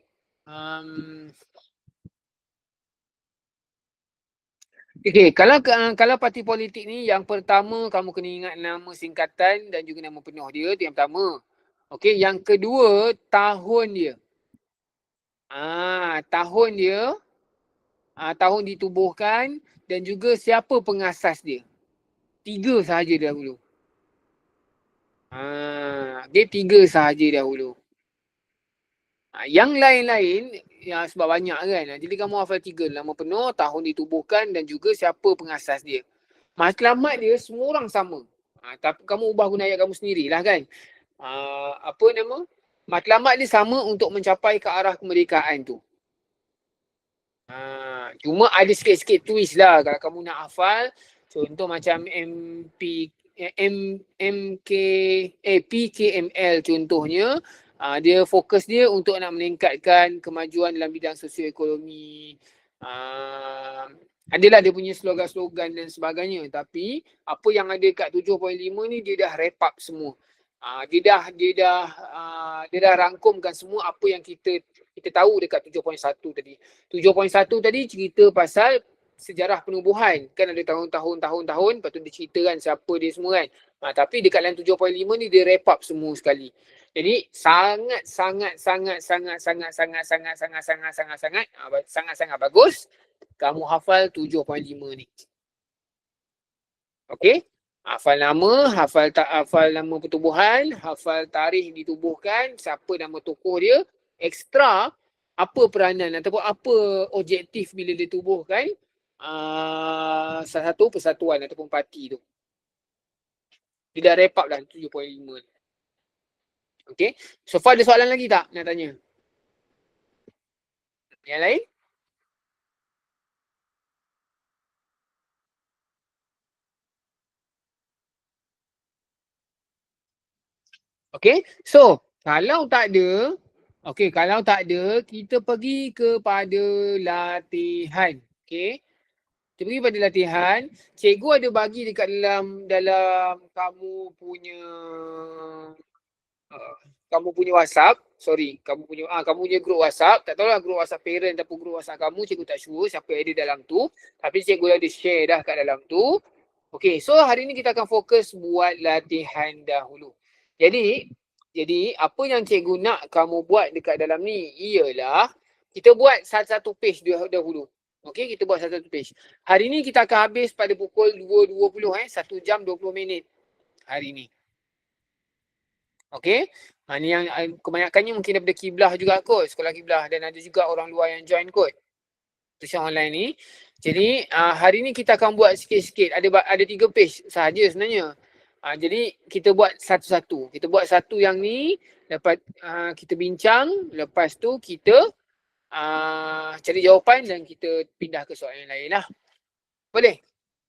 okey, kalau parti politik ni yang pertama kamu kena ingat nama singkatan dan juga nama penuh dia, tu yang pertama. Okey, yang kedua tahun dia. Tahun dia, tahun ditubuhkan dan juga siapa pengasas dia. 3 sahaja dahulu. Dia 3 sahaja dahulu. Yang lain-lain, ya sebab banyak kan. Jadi kamu hafal 3, nama penuh, tahun ditubuhkan dan juga siapa pengasas dia. Matlamat dia semua orang sama. Tapi kamu ubah guna ayat kamu sendirilah kan. Apa nama? Matlamat dia sama untuk mencapai ke arah kemerdekaan tu. Cuma ada sikit-sikit twist lah kalau kamu nak hafal. Contoh macam PKML contohnya, dia fokus dia untuk nak meningkatkan kemajuan dalam bidang sosioekonomi. Adalah dia punya slogan-slogan dan sebagainya, tapi apa yang ada kat 7.5 ni dia dah wrap up semua. Dia dah rangkumkan semua apa yang kita tahu dekat 7.1 tadi. 7.1 tadi cerita pasal sejarah penubuhan. Kan ada tahun-tahun, lepas tu dia ceritakan siapa dia semua kan. Tapi dekat dalam 7.5 ni dia wrap up semua sekali. Jadi sangat bagus kamu hafal 7.5 ni. Okey? Hafal nama, hafal nama pertubuhan, hafal tarikh ditubuhkan, siapa nama tokoh dia, ekstra apa peranan ataupun apa objektif bila ditubuhkan salah satu persatuan ataupun parti tu. Dia dah wrap up dah 7.5. Okey. So far ada soalan lagi tak nak tanya? Yang lain? Okey. So, kalau tak ada, kita pergi kepada latihan. Okey. Kita pergi pada latihan. Cikgu ada bagi dekat dalam kamu punya WhatsApp. Kamu punya grup WhatsApp. Tak tahulah grup WhatsApp parent ataupun grup WhatsApp kamu, cikgu tak sure siapa ada dalam tu. Tapi cikgu ada share dah kat dalam tu. Okay, so hari ni kita akan fokus buat latihan dahulu. Jadi apa yang cikgu nak kamu buat dekat dalam ni ialah kita buat satu-satu page dahulu. Okey, kita buat satu-satu page. Hari ni kita akan habis pada pukul 2.20 1 jam 20 minit hari ni. Okey. Ni yang kebanyakannya mungkin daripada Kiblah juga kot, sekolah Kiblah, dan ada juga orang luar yang join kot. Tuition online ni. Jadi hari ni kita akan buat sikit-sikit. Ada 3 page sahaja sebenarnya. Jadi kita buat satu-satu. Kita buat satu yang ni, lepas kita bincang, lepas tu kita cari jawapan dan kita pindah ke soalan yang lain lah. Boleh?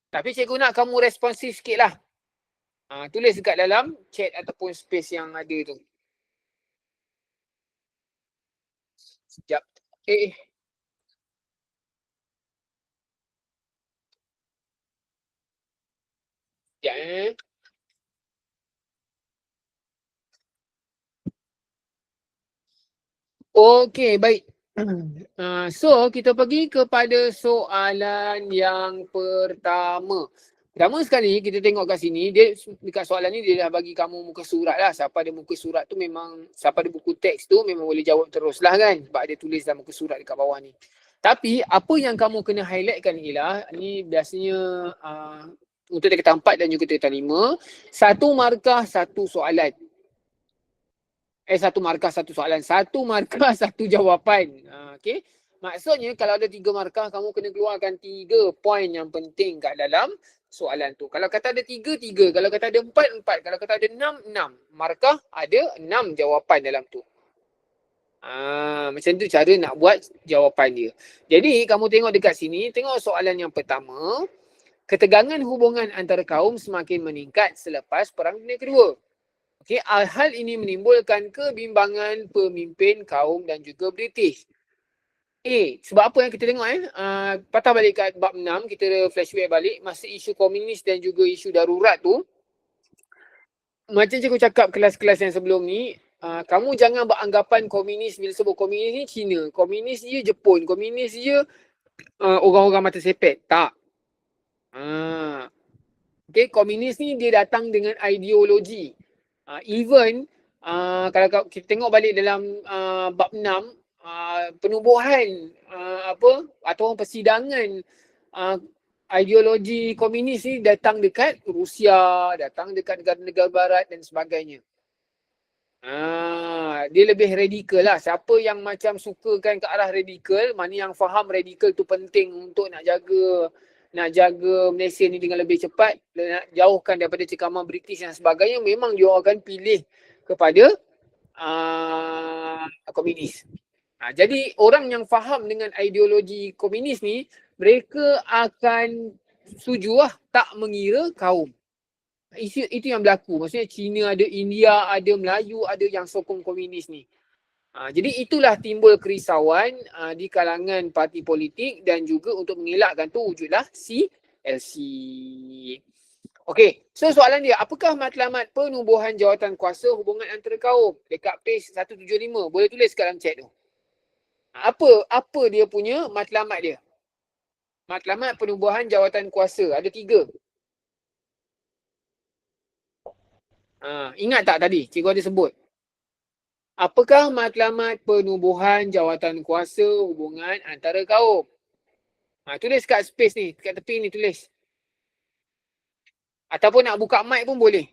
Tapi cikgu nak kamu responsif sikit lah. Tulis dekat dalam chat ataupun space yang ada tu. Sekejap. Sekejap Okey, baik. So, kita pergi kepada soalan yang pertama. Pertama sekali kita tengok kat sini, dia dekat soalan ni dia dah bagi kamu muka surat lah. Siapa ada muka surat tu memang, siapa ada buku teks tu memang boleh jawab terus lah kan. Sebab dia tulis dalam muka surat dekat bawah ni. Tapi apa yang kamu kena highlightkan ialah, ni biasanya untuk tingkatan 4 dan juga tingkatan 5, satu markah satu soalan. Satu markah satu soalan. Satu markah satu jawapan. Okay. Maksudnya kalau ada 3 markah, kamu kena keluarkan 3 poin yang penting kat dalam soalan tu. Kalau kata ada 3, 3. Kalau kata ada 4, 4. Kalau kata ada 6, 6. Markah ada 6 jawapan dalam tu. Macam tu cara nak buat jawapan dia. Jadi kamu tengok dekat sini, tengok soalan yang pertama. Ketegangan hubungan antara kaum semakin meningkat selepas Perang Dunia Kedua. Okay, hal ini menimbulkan kebimbangan pemimpin kaum dan juga British. Sebab apa yang kita tengok patah balik kat bab 6, kita flashback balik masa isu komunis dan juga isu darurat tu. Macam cikgu cakap kelas-kelas yang sebelum ni, kamu jangan beranggapan komunis, bila sebut komunis ni Cina, komunis je Jepun, komunis je orang-orang mata sepet. Tak. Okay, komunis ni dia datang dengan ideologi. Even kalau kita tengok balik dalam bab 6, penubuhan atau persidangan ideologi komunis ni datang dekat Rusia, datang dekat negara-negara barat dan sebagainya. Dia lebih radikal lah. Siapa yang macam sukakan ke arah radikal, mana yang faham radikal tu penting untuk nak jaga Malaysia ni dengan lebih cepat, nak jauhkan daripada cekaman British dan sebagainya, memang dia akan pilih kepada komunis. Jadi orang yang faham dengan ideologi komunis ni, mereka akan setuju lah, tak mengira kaum. Itu yang berlaku. Maksudnya Cina ada, India ada, Melayu ada yang sokong komunis ni. Jadi itulah timbul kerisauan di kalangan parti politik dan juga untuk mengelakkan tu wujudlah CLC. Okey, so soalan dia, apakah matlamat penubuhan jawatan kuasa hubungan antara kaum? Dekat page 175, boleh tulis kat dalam chat tu. Apa dia punya matlamat dia? Matlamat penubuhan jawatan kuasa ada 3. Ingat tak tadi cikgu ada sebut? Apakah matlamat penubuhan jawatan kuasa hubungan antara kaum? Tulis kat space ni, kat tepi ni tulis. Ataupun nak buka mic pun boleh.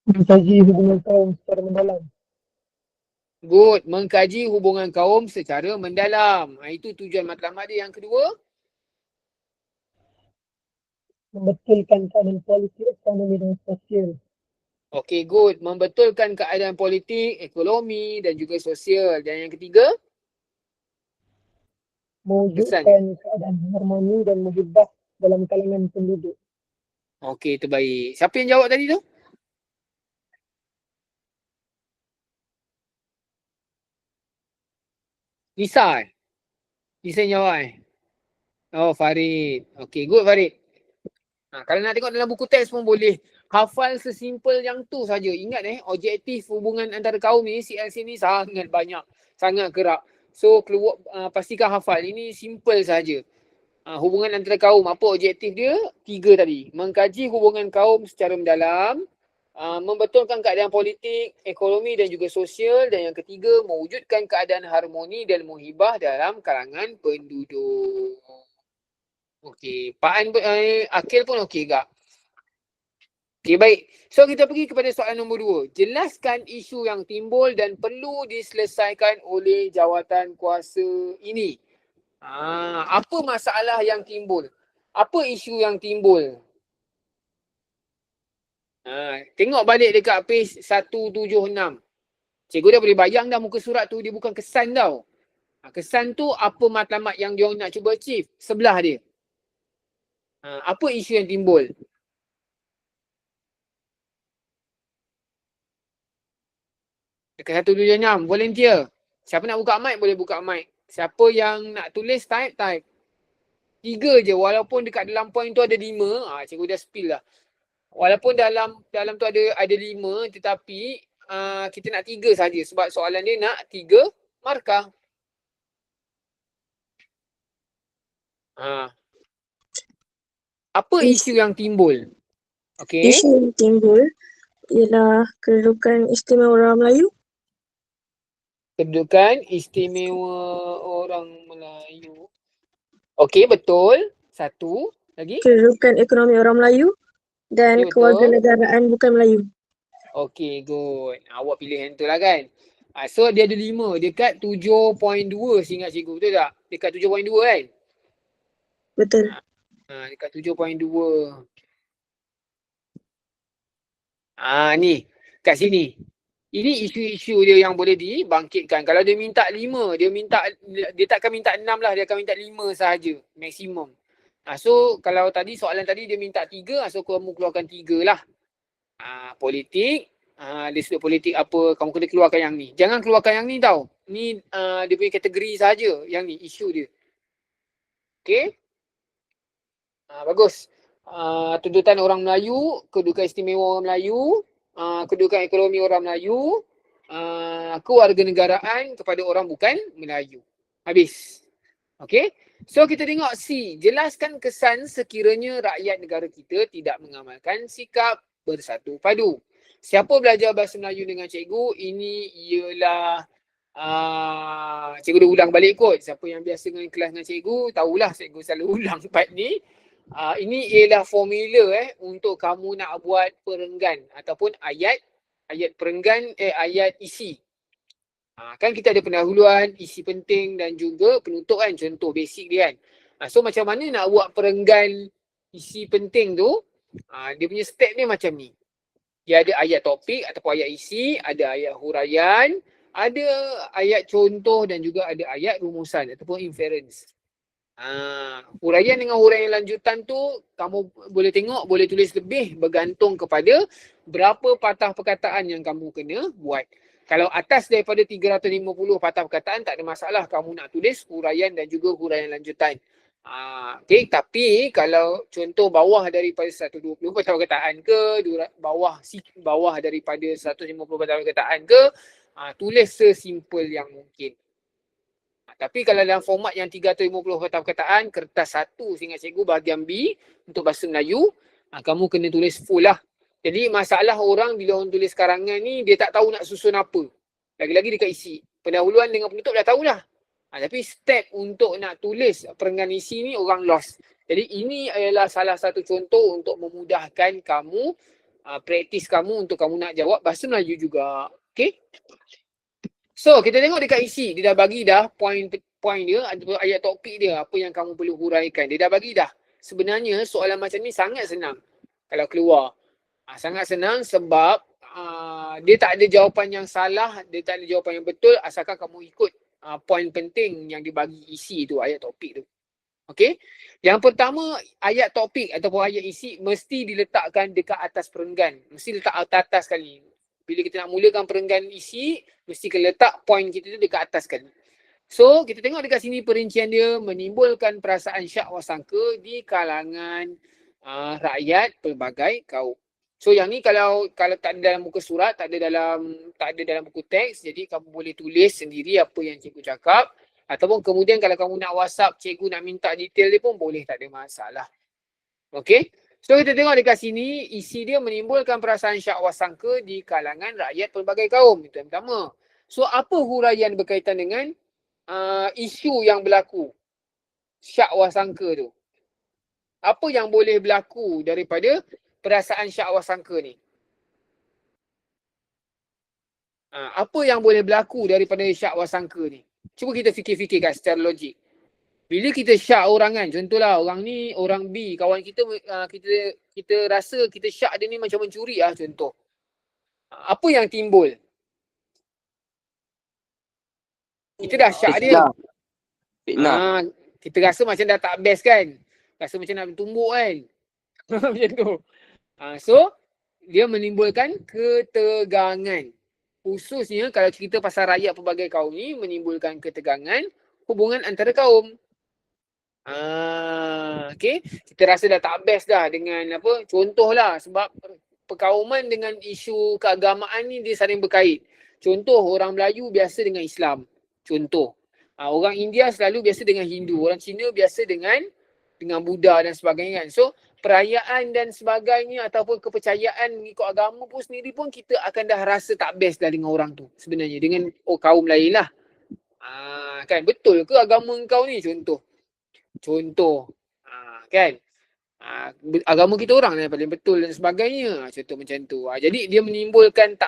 Mengkaji hubungan kaum secara mendalam. Good, mengkaji hubungan kaum secara mendalam. Itu tujuan matlamat dia. Yang kedua, membetulkan keadaan politik, ekonomi dan sosial. okay, good. Membetulkan keadaan politik, ekonomi dan juga sosial. Dan yang ketiga, mewujudkan keadaan harmoni dan muhibah dalam kalangan penduduk. Okey, terbaik. Siapa yang jawab tadi tu? Lisa. Lisa yang jawab. Oh, Farid. Okey, good Farid. Kalau nak tengok dalam buku teks pun boleh. Hafal sesimpel yang tu saja. Ingat objektif hubungan antara kaum ni, CLC ni sangat banyak. Sangat gerak. So, pastikan hafal. Ini simple saja. Hubungan antara kaum, apa objektif dia? 3 tadi. Mengkaji hubungan kaum secara mendalam. Membetulkan keadaan politik, ekonomi dan juga sosial. Dan yang ketiga, mewujudkan keadaan harmoni dan muhibah dalam kalangan penduduk. Okey, Pak An, Akil pun okey tak? Okey, baik. So, kita pergi kepada soalan nombor 2. Jelaskan isu yang timbul dan perlu diselesaikan oleh jawatan kuasa ini. Apa masalah yang timbul? Apa isu yang timbul? Tengok balik dekat page 176. Cikgu dah boleh bayang dah muka surat tu, dia bukan kesan tau. Kesan tu apa matlamat yang dia nak cuba achieve? Sebelah dia. Apa isu yang timbul? Dekat 176, volunteer. Siapa nak buka mic, boleh buka mic. Siapa yang nak tulis, type. 3 je, walaupun dekat dalam point tu ada 5. Cikgu dah spill lah. Walaupun dalam tu ada 5, tetapi kita nak 3 saja. Sebab soalan dia nak 3 markah. Apa isu yang timbul? Okey. Isu yang timbul ialah kedudukan istimewa orang Melayu. Kedudukan istimewa orang Melayu. Okey, betul. Satu. Lagi? Kedudukan ekonomi orang Melayu dan Okey, betul. kewarganegaraan bukan Melayu. Okey, good. Awak pilih yang tu lah kan. So dia ada 5 dekat 7.2 seingat cikgu, betul tak? Dekat 7.2 kan? Betul. Dekat 7.2. Ni. Kat sini. Ini isu-isu dia yang boleh dibangkitkan. Kalau dia minta 5, dia takkan minta 6 lah. Dia akan minta 5 sahaja. Maksimum. So kalau tadi soalan tadi dia minta 3, so kamu keluarkan 3 lah. Politik. Dia sudut politik apa, kamu kena keluarkan yang ni. Jangan keluarkan yang ni tau. Ni dia punya kategori sahaja. Yang ni, isu dia. Okay. Bagus. Tuntutan orang Melayu, kedudukan istimewa orang Melayu, kedudukan ekonomi orang Melayu, kewarganegaraan kepada orang bukan Melayu. Habis. Okey. So kita tengok C. Jelaskan kesan sekiranya rakyat negara kita tidak mengamalkan sikap bersatu padu. Siapa belajar bahasa Melayu dengan cikgu, ini ialah cikgu dah ulang balik kot. Siapa yang biasa dengan kelas dengan cikgu, tahulah cikgu selalu ulang part ni. Ini ialah formula untuk kamu nak buat perenggan ataupun ayat perenggan, ayat isi. Kan kita ada pendahuluan, isi penting dan juga penutup kan, contoh basic dia kan. So macam mana nak buat perenggan isi penting tu, dia punya step ni macam ni. Dia ada ayat topik ataupun ayat isi, ada ayat huraian, ada ayat contoh dan juga ada ayat rumusan ataupun inference. Huraian dengan huraian lanjutan tu kamu boleh tengok, boleh tulis lebih bergantung kepada berapa patah perkataan yang kamu kena buat. Kalau atas daripada 350 patah perkataan tak ada masalah kamu nak tulis huraian dan juga huraian lanjutan. Okay, tapi kalau contoh bawah daripada 120 patah perkataan ke, bawah daripada 150 patah perkataan ke, tulis sesimpel yang mungkin. Tapi kalau dalam format yang 350 patah perkataan, kertas 1 seingat cikgu bahagian B untuk bahasa Melayu, kamu kena tulis full lah. Jadi masalah orang bila orang tulis karangan ni, dia tak tahu nak susun apa. Lagi-lagi dekat isi. Pendahuluan dengan penutup dah tahulah. Tapi step untuk nak tulis perenggan isi ni orang lost. Jadi ini adalah salah satu contoh untuk memudahkan kamu, praktis kamu untuk kamu nak jawab bahasa Melayu juga. Okay? So kita tengok dekat isi, dia dah bagi dah point dia, ayat topik dia, apa yang kamu perlu huraikan. Dia dah bagi dah. Sebenarnya soalan macam ni sangat senang kalau keluar. Sangat senang sebab dia tak ada jawapan yang salah, dia tak ada jawapan yang betul asalkan kamu ikut poin penting yang dibagi isi tu, ayat topik tu. Okey. Yang pertama, ayat topik ataupun ayat isi mesti diletakkan dekat atas perenggan. Mesti letak atas sekali. Bila kita nak mulakan perenggan isi, mesti kena letak poin kita tu dekat atas sekali. So, kita tengok dekat sini perincian dia menimbulkan perasaan syak wasangka di kalangan rakyat pelbagai kaum. So yang ni kalau tak ada dalam muka surat, tak ada dalam buku teks, jadi kamu boleh tulis sendiri apa yang cikgu cakap. Ataupun kemudian kalau kamu nak WhatsApp cikgu nak minta detail dia pun boleh, tak ada masalah. Okay. So kita tengok dekat sini, isi dia menimbulkan perasaan syak wasangka di kalangan rakyat pelbagai kaum. Itu yang pertama. So apa huraian berkaitan dengan isu yang berlaku? Syak wasangka tu. Apa yang boleh berlaku daripada perasaan syak wasangka ni? Apa yang boleh berlaku daripada syak wasangka ni? Cuba kita fikir-fikirkan secara logik. Bila kita syak orang kan, contohlah orang ni, orang B, kawan kita, kita rasa kita syak dia ni macam mencuri contoh. Apa yang timbul? Kita dah syak dia. Kita rasa macam dah tak best kan? Rasa macam nak bertumbuk kan? Macam tu. So, dia menimbulkan ketegangan. Khususnya kalau cerita pasal rakyat pelbagai kaum ni, menimbulkan ketegangan hubungan antara kaum. Okay. Kita rasa dah tak best dah dengan apa? Contohlah, sebab perkauman dengan isu keagamaan ni dia saling berkait. Contoh, orang Melayu biasa dengan Islam. Contoh. Orang India selalu biasa dengan Hindu. Orang Cina biasa dengan dengan Buddha dan sebagainya kan. So perayaan dan sebagainya ataupun kepercayaan mengikut agama pun sendiri pun kita akan dah rasa tak best dah dengan orang tu sebenarnya, dengan kaum lain lah. Kan betul ke agama kau ni, contoh kan agama kita orang yang paling betul dan sebagainya, contoh macam tu. Jadi dia menimbulkan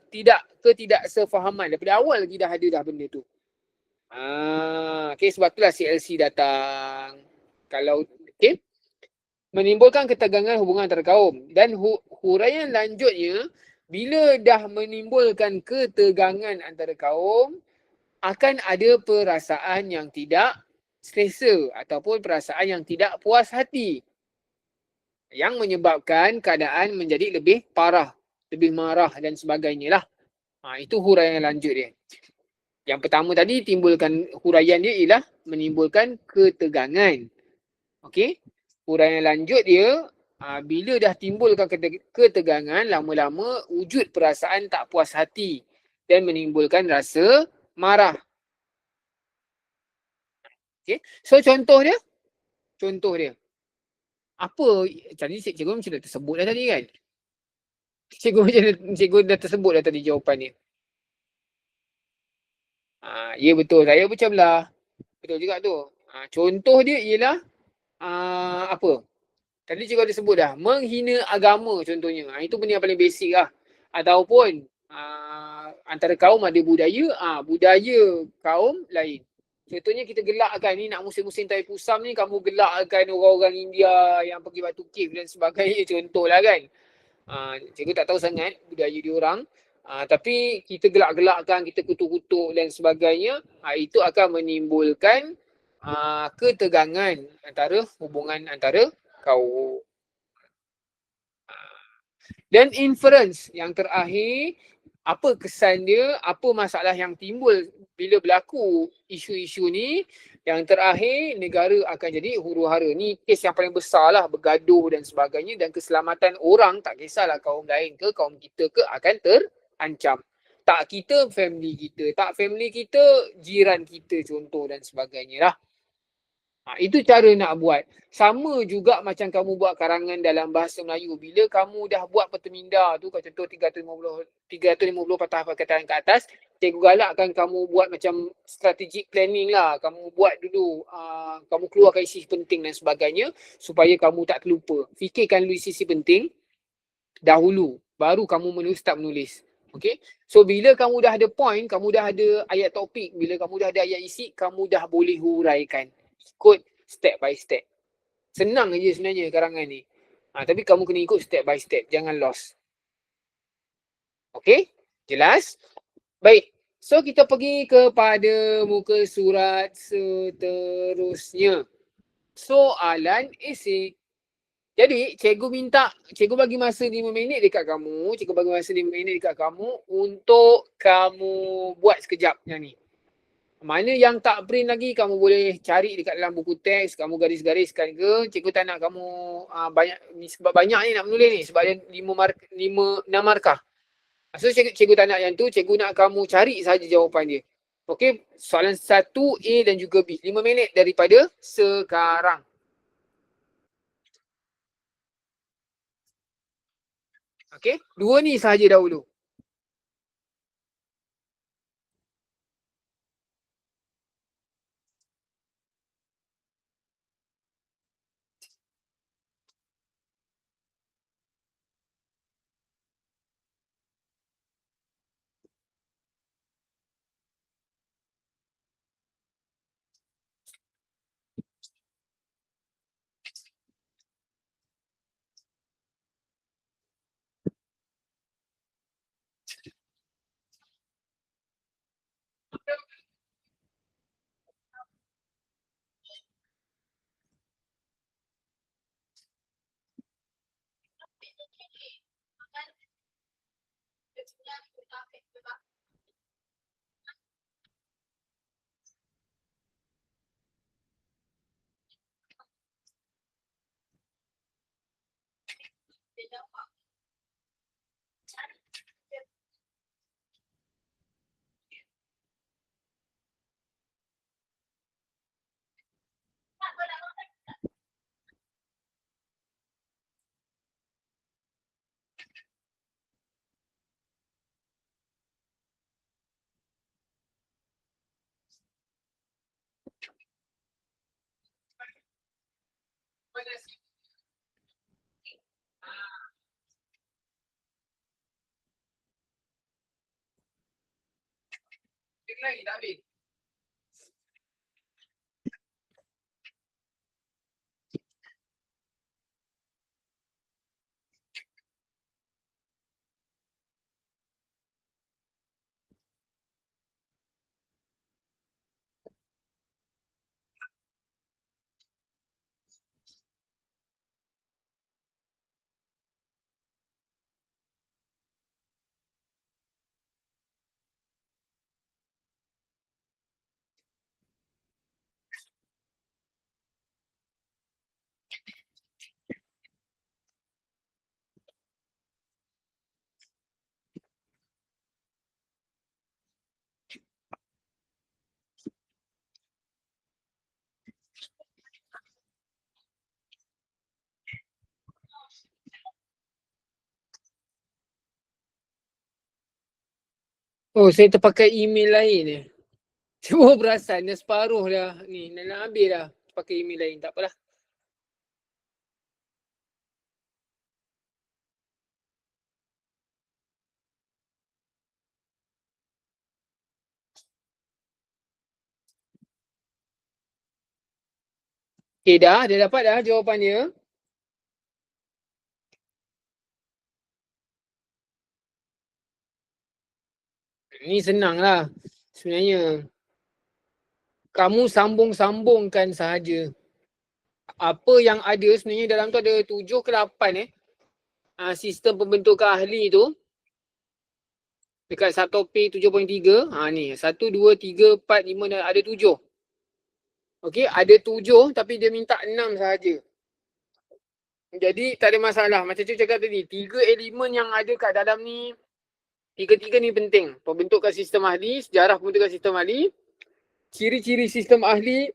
tidak sefahaman daripada awal lagi dah ada dah benda tu. Okay, sebab itulah CLC datang. Kalau okay, menimbulkan ketegangan hubungan antara kaum. Dan huraian lanjutnya, bila dah menimbulkan ketegangan antara kaum, akan ada perasaan yang tidak selesa ataupun perasaan yang tidak puas hati, yang menyebabkan keadaan menjadi lebih parah, lebih marah dan sebagainya lah. Itu huraian lanjut dia. Yang pertama tadi timbulkan huraian dia ialah menimbulkan ketegangan. Okey. Huraian lanjut dia bila dah timbulkan ketegangan, lama-lama wujud perasaan tak puas hati dan menimbulkan rasa marah. Okey. So contoh dia apa tadi cikgu macam dah tersebut dah tadi kan? Cikgu dah tersebut dah tadi jawapan dia. Ya betul, saya macam lah. Betul juga tu. Contoh dia ialah apa? Tadi cikgu ada sebut dah, menghina agama contohnya. Itu benda yang paling basic lah. Ataupun antara kaum ada budaya, budaya kaum lain. Contohnya kita gelakkan ni nak musim-musim Tahi Pusam ni, kamu gelakkan orang-orang India yang pergi batu cave dan sebagainya, contohlah kan. Cikgu tak tahu sangat budaya diorang. Tapi kita gelak-gelakkan, kita kutuk-kutuk dan sebagainya, itu akan menimbulkan ketegangan antara hubungan antara kaum. Dan inference yang terakhir, apa kesan dia, apa masalah yang timbul bila berlaku isu-isu ni. Yang terakhir, negara akan jadi huru-hara. Ni kes yang paling besar lah, bergaduh dan sebagainya, dan keselamatan orang, tak kisahlah kaum lain ke, kaum kita ke, akan terancam. Tak kita, family kita. Tak family kita, jiran kita contoh dan sebagainya lah. Itu cara nak buat. Sama juga macam kamu buat karangan dalam bahasa Melayu. Bila kamu dah buat peteminda tu, contoh 350 patah perkataan ke atas, cikgu galakkan kamu buat macam strategic planning lah. Kamu buat dulu, kamu keluarkan isi penting dan sebagainya, supaya kamu tak terlupa. Fikirkan dulu isi penting dahulu, baru kamu start menulis. Okay? So bila kamu dah ada point, kamu dah ada ayat topik, bila kamu dah ada ayat isi, kamu dah boleh huraikan. Ikut step by step. Senang je sebenarnya karangan ni. Tapi kamu kena ikut step by step. Jangan lost. Okay? Jelas? Baik. So kita pergi kepada muka surat seterusnya. Soalan esei. Jadi cikgu bagi masa 5 minit dekat kamu. Cikgu bagi masa 5 minit dekat kamu untuk kamu buat sekejap yang ni. Mana yang tak print lagi, kamu boleh cari dekat dalam buku teks, kamu garis-gariskan ke. Cikgu tak nak kamu sebab banyak ni nak menulis ni, sebab dia 6 markah. So cikgu tak nak yang tu, cikgu nak kamu cari saja jawapan dia. Okey, soalan 1 A dan juga B. 5 minit daripada sekarang. Okey, 2 ni sahaja dahulu. Lagi tak habis. Oh, saya terpakai email lain ni. Saya baru perasan dah separuh dah ni. Nak habis dah pakai email lain. Tak apalah. Okay dah. Dia dapat dah jawapannya. Ni senang lah. Sebenarnya. Kamu sambung-sambungkan sahaja. Apa yang ada sebenarnya dalam tu ada 7 ke 8 sistem pembentukan ahli tu. Dekat subtopik 7.3. Ni. 1, 2, 3, 4, 5 dan ada 7. Okey, ada 7 tapi dia minta 6 sahaja. Jadi tak ada masalah. Macam saya cakap tadi, 3 elemen yang ada kat dalam ni, tiga-tiga ni penting. Pembentukan sistem ahli, sejarah pembentukan sistem ahli, ciri-ciri sistem ahli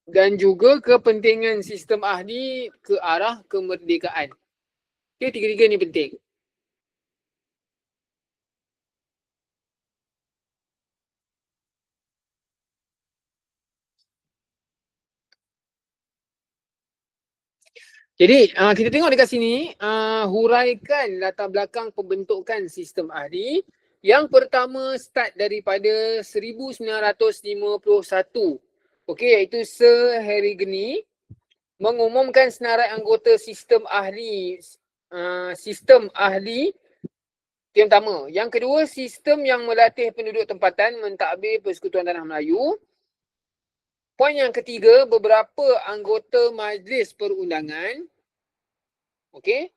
dan juga kepentingan sistem ahli ke arah kemerdekaan. Okay, tiga-tiga ni penting. Jadi kita tengok dekat sini, huraikan latar belakang pembentukan sistem ahli. Yang pertama start daripada 1951. Okey, iaitu Sir Harry Gurney mengumumkan senarai anggota sistem ahli. Sistem ahli itu yang pertama. Yang kedua, sistem yang melatih penduduk tempatan mentadbir Persekutuan Tanah Melayu. Poin yang ketiga, beberapa anggota Majlis Perundangan, okey,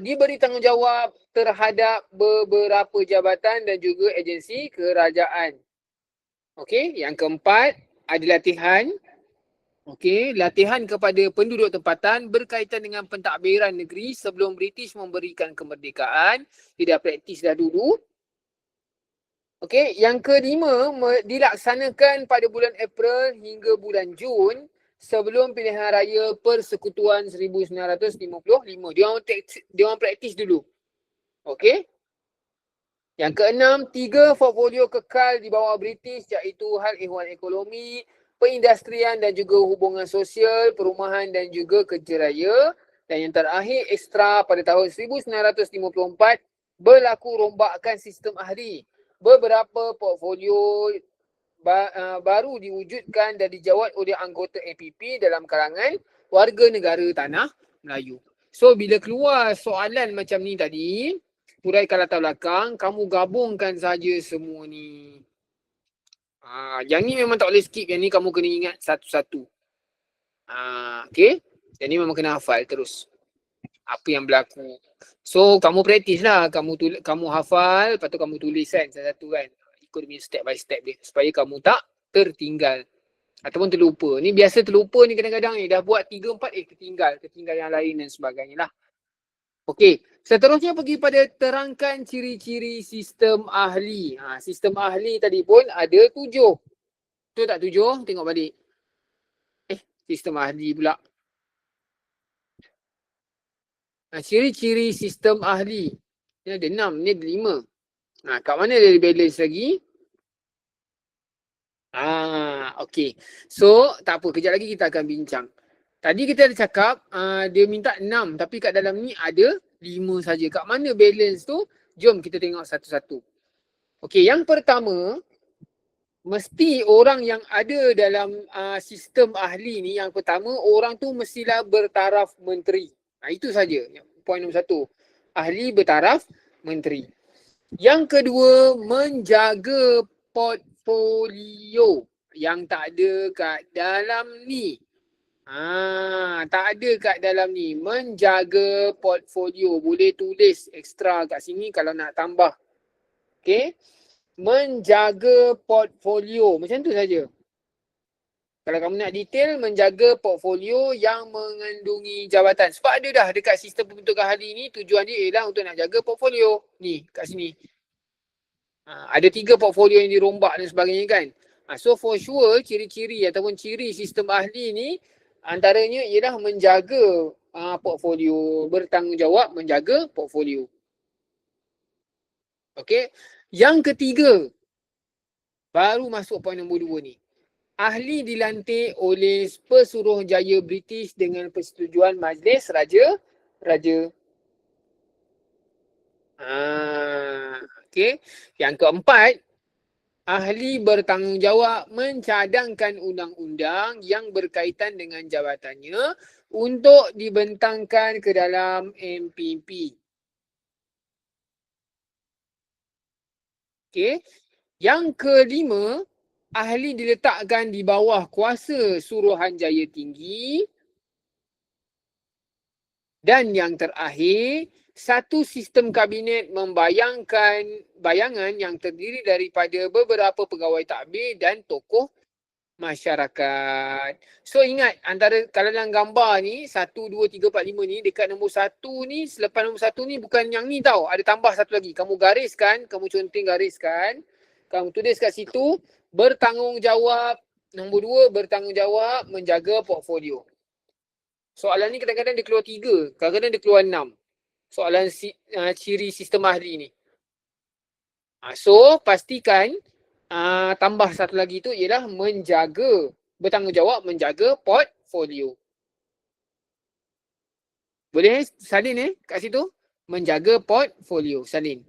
diberi tanggungjawab terhadap beberapa jabatan dan juga agensi kerajaan. Okey, yang keempat, ada latihan. Okey, latihan kepada penduduk tempatan berkaitan dengan pentadbiran negeri sebelum British memberikan kemerdekaan. Dia dah praktis dah dulu. Okey, yang kelima dilaksanakan pada bulan April hingga bulan Jun sebelum pilihan raya Persekutuan 1955. Dia orang praktis dulu. Okey. Yang keenam, 3 portfolio kekal di bawah British iaitu hal ehwal ekonomi, perindustrian dan juga hubungan sosial, perumahan dan juga kerja raya. Dan yang terakhir, ekstra pada tahun 1954 berlaku rombakan sistem ahli. Beberapa portfolio baru diwujudkan dan dijawat oleh anggota APP dalam kalangan warga negara Tanah Melayu. So bila keluar soalan macam ni tadi, huraikan latar belakang, kamu gabungkan saja semua ni. Yang ni memang tak boleh skip, yang ni kamu kena ingat satu-satu. Okay, yang ni memang kena hafal terus apa yang berlaku. So kamu praktis lah, kamu hafal, lepas tu kamu tulis kan satu-satu kan. Ikut dia step by step dia supaya kamu tak tertinggal ataupun terlupa. Ni biasa terlupa ni kadang-kadang ni dah buat 3-4 tertinggal yang lain dan sebagainya lah. Okey, seterusnya pergi pada terangkan ciri-ciri sistem ahli. Sistem ahli tadi pun ada 7. Betul tak 7? Tengok balik. Sistem ahli pula. Ciri-ciri sistem ahli. Ni ada 6, ni ada 5. Kat mana dia balance lagi? Okey. So, tak apa. Kejap lagi kita akan bincang. Tadi kita ada cakap dia minta 6 tapi kat dalam ni ada 5 saja. Kat mana balance tu? Jom kita tengok satu-satu. Okey, yang pertama, mesti orang yang ada dalam sistem ahli ni, yang pertama orang tu mestilah bertaraf menteri. Itu saja. Poin nombor 1. Ahli bertaraf menteri. Yang kedua, menjaga portfolio yang tak ada kat dalam ni. Tak ada kat dalam ni. Menjaga portfolio. Boleh tulis ekstra kat sini kalau nak tambah. Okay. Menjaga portfolio. Macam tu saja. Kalau kamu nak detail, menjaga portfolio yang mengandungi jabatan. Sebab ada dah dekat sistem pembentukan ahli ni, tujuan dia ialah untuk nak jaga portfolio. Ni, kat sini. Ada 3 portfolio yang dirombak dan sebagainya kan. So for sure, ciri-ciri ataupun ciri sistem ahli ni, antaranya ialah menjaga portfolio, bertanggungjawab menjaga portfolio. Okey. Yang ketiga, baru masuk poin nombor 2 ni. Ahli dilantik oleh Pesuruhjaya British dengan persetujuan Majlis Raja. Okey. Yang keempat, ahli bertanggungjawab mencadangkan undang-undang yang berkaitan dengan jabatannya untuk dibentangkan ke dalam MPP. Okey. Yang kelima, ahli diletakkan di bawah kuasa Suruhanjaya Tinggi. Dan yang terakhir, satu sistem kabinet membayangkan bayangan yang terdiri daripada beberapa pegawai takbir dan tokoh masyarakat. So ingat, antara kalau dalam gambar ni 1, 2, 3, 4, 5 ni, dekat nombor 1 ni, selepas nombor 1 ni bukan yang ni tau. Ada tambah satu lagi. Kamu gariskan, kamu conteng gariskan. Kamu tulis kat situ, bertanggungjawab. Nombor 2, bertanggungjawab menjaga portfolio. Soalan ni kadang-kadang dia keluar 3, kadang-kadang dia keluar 6. Soalan ciri sistem ahli ni. So pastikan tambah satu lagi tu ialah menjaga, bertanggungjawab menjaga portfolio. Boleh salin kat situ? Menjaga portfolio, salin.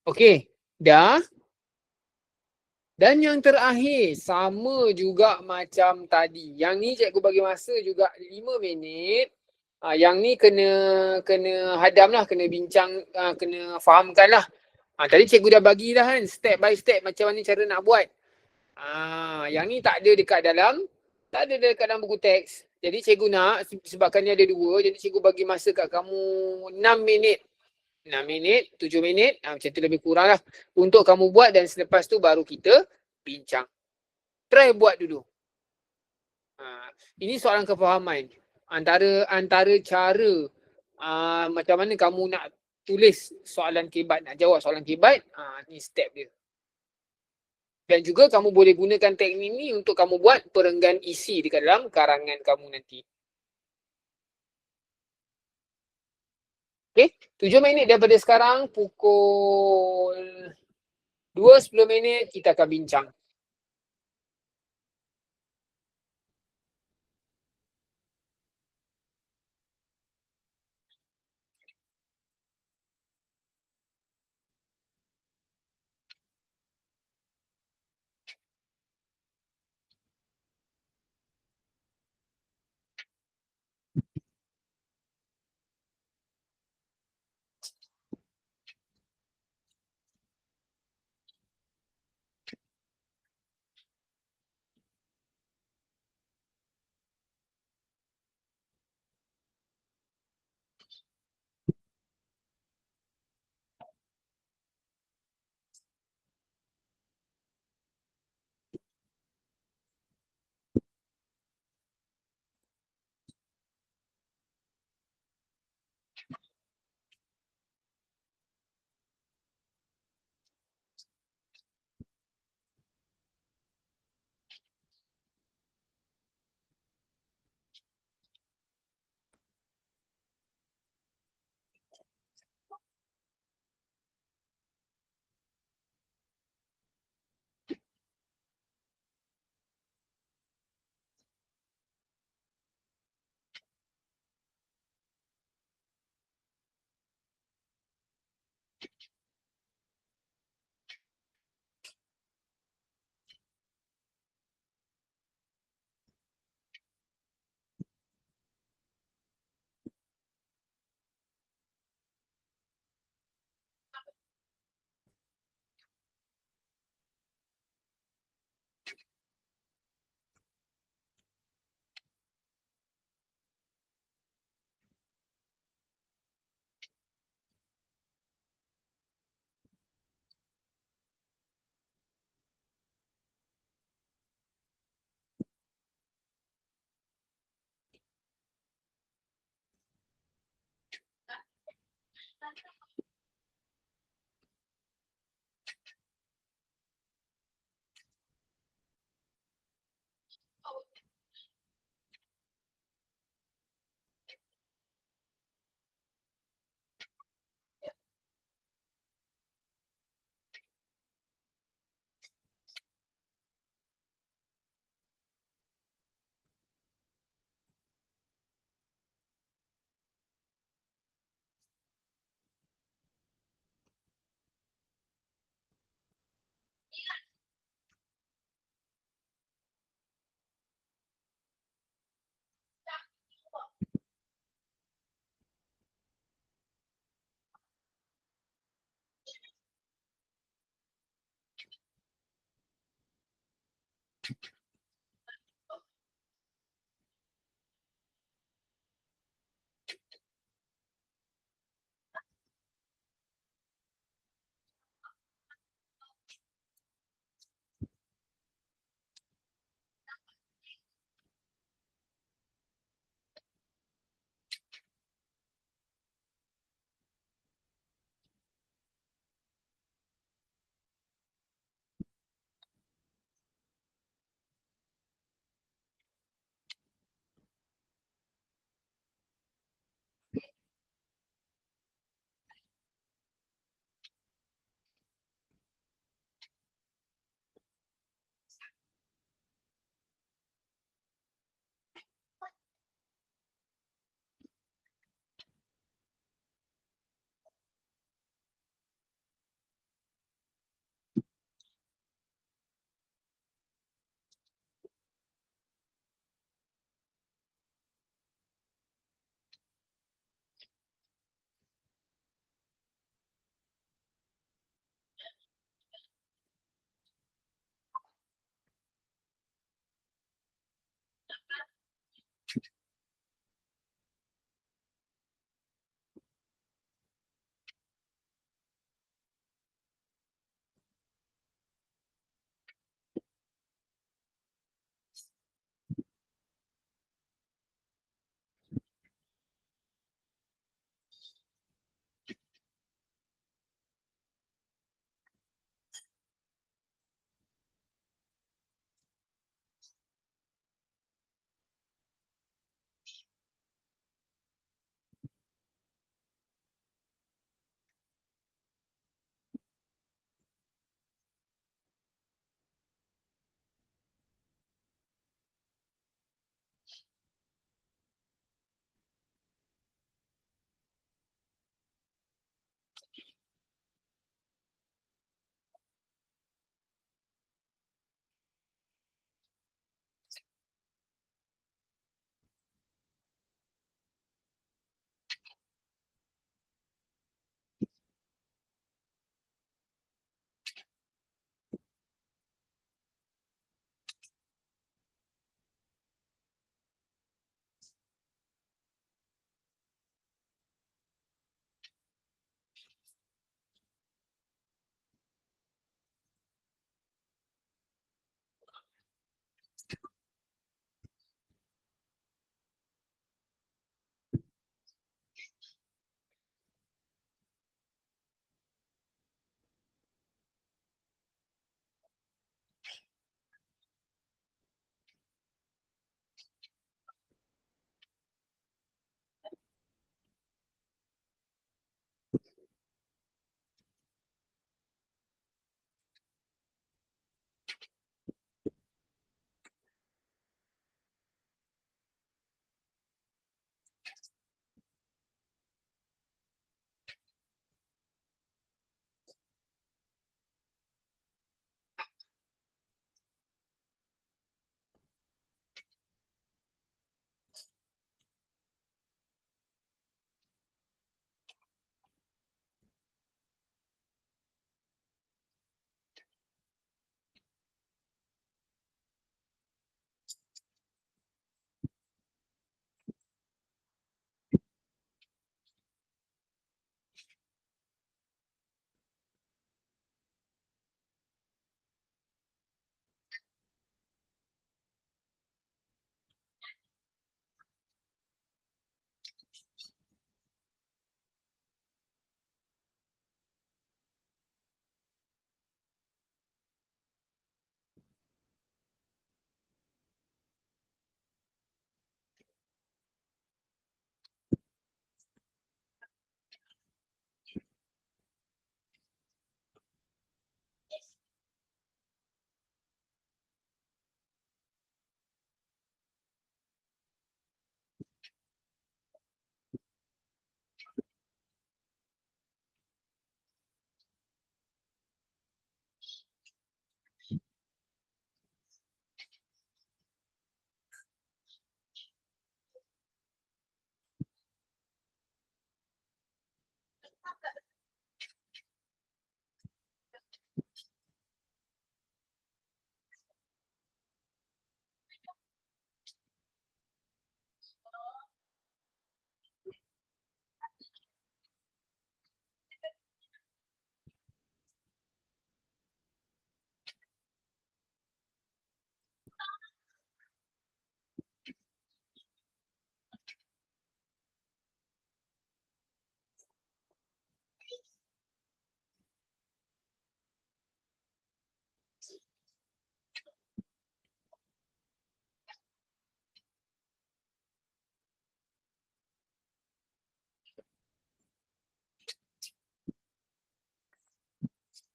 Okey, dah. Dan yang terakhir, sama juga macam tadi. Yang ni cikgu bagi masa juga 5 minit. Yang ni kena hadam lah, kena bincang, kena fahamkan lah. Tadi cikgu dah bagi dah kan, step by step macam mana cara nak buat. Yang ni tak ada dekat dalam buku teks. Jadi cikgu nak, sebabkan ni ada 2, jadi cikgu bagi masa kat kamu 6 minit. 6 minit, 7 minit, macam tu lebih kurang lah. Untuk kamu buat dan selepas tu baru kita bincang. Try buat dulu. Ini soalan kefahaman. Antara cara macam mana kamu nak tulis soalan kibat, nak jawab soalan kibat, ni step dia. Dan juga kamu boleh gunakan teknik ni untuk kamu buat perenggan isi dekat dalam karangan kamu nanti. Okay, 7 minit daripada sekarang, pukul 2:10 minit kita akan bincang.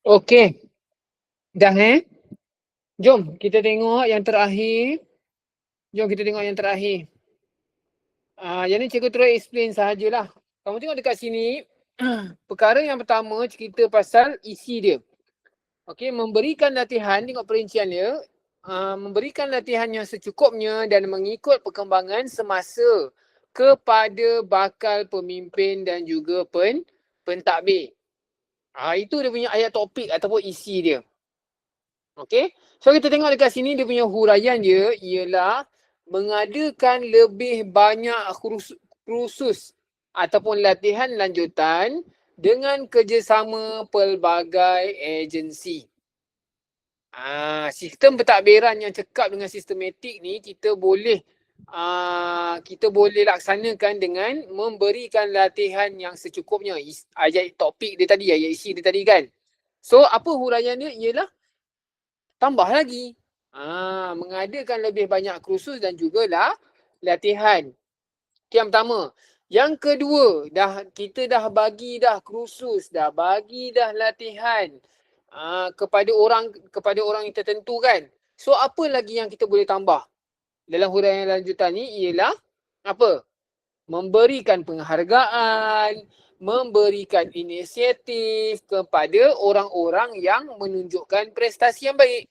Okey. Dah Jom kita tengok yang terakhir. Yang ni cikgu terus explain sahajalah. Kamu tengok dekat sini, perkara yang pertama cerita pasal isi dia. Okey, memberikan latihan, tengok perincian dia. Memberikan latihan yang secukupnya dan mengikut perkembangan semasa kepada bakal pemimpin dan juga pentadbir. Itu dia punya ayat topik ataupun isi dia. Okey. So kita tengok dekat sini dia punya huraian dia ialah mengadakan lebih banyak kursus ataupun latihan lanjutan dengan kerjasama pelbagai agensi. Sistem pentadbiran yang cekap dengan sistematik ni kita boleh laksanakan dengan memberikan latihan yang secukupnya. Ayat topik dia tadi, ayat isi dia tadi kan. So apa huraian dia ialah tambah lagi. Mengadakan lebih banyak kursus dan juga latihan. Itu yang pertama. Yang kedua, kita dah bagi dah kursus, dah bagi dah latihan kepada orang yang tertentu kan. So apa lagi yang kita boleh tambah dalam huraian lanjutan ni ialah apa? Memberikan penghargaan, memberikan inisiatif kepada orang-orang yang menunjukkan prestasi yang baik.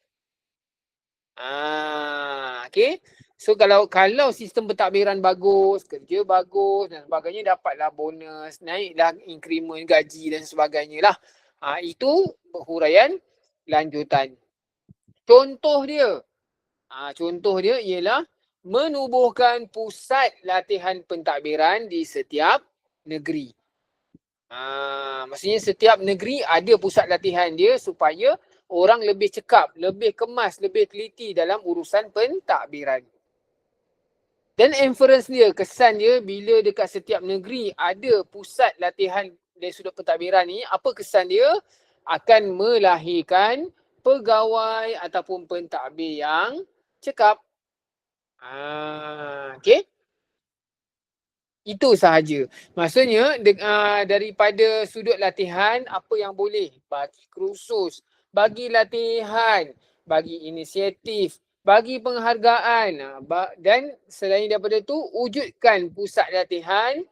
Okay. So kalau sistem pentadbiran bagus, kerja bagus dan sebagainya, dapatlah bonus, naiklah increment gaji dan sebagainya lah. Itu huraian lanjutan. Contoh dia ialah menubuhkan pusat latihan pentadbiran di setiap negeri. Maksudnya setiap negeri ada pusat latihan dia supaya orang lebih cekap, lebih kemas, lebih teliti dalam urusan pentadbiran. Dan inference dia, kesan dia bila dekat setiap negeri ada pusat latihan dari sudut pentadbiran ni, apa kesan dia? Akan melahirkan pegawai ataupun pentadbir yang cekap. Okay. Itu sahaja. Maksudnya daripada sudut latihan, apa yang boleh? Bagi kursus, bagi latihan, bagi inisiatif, bagi penghargaan. Dan selain daripada tu, wujudkan pusat latihan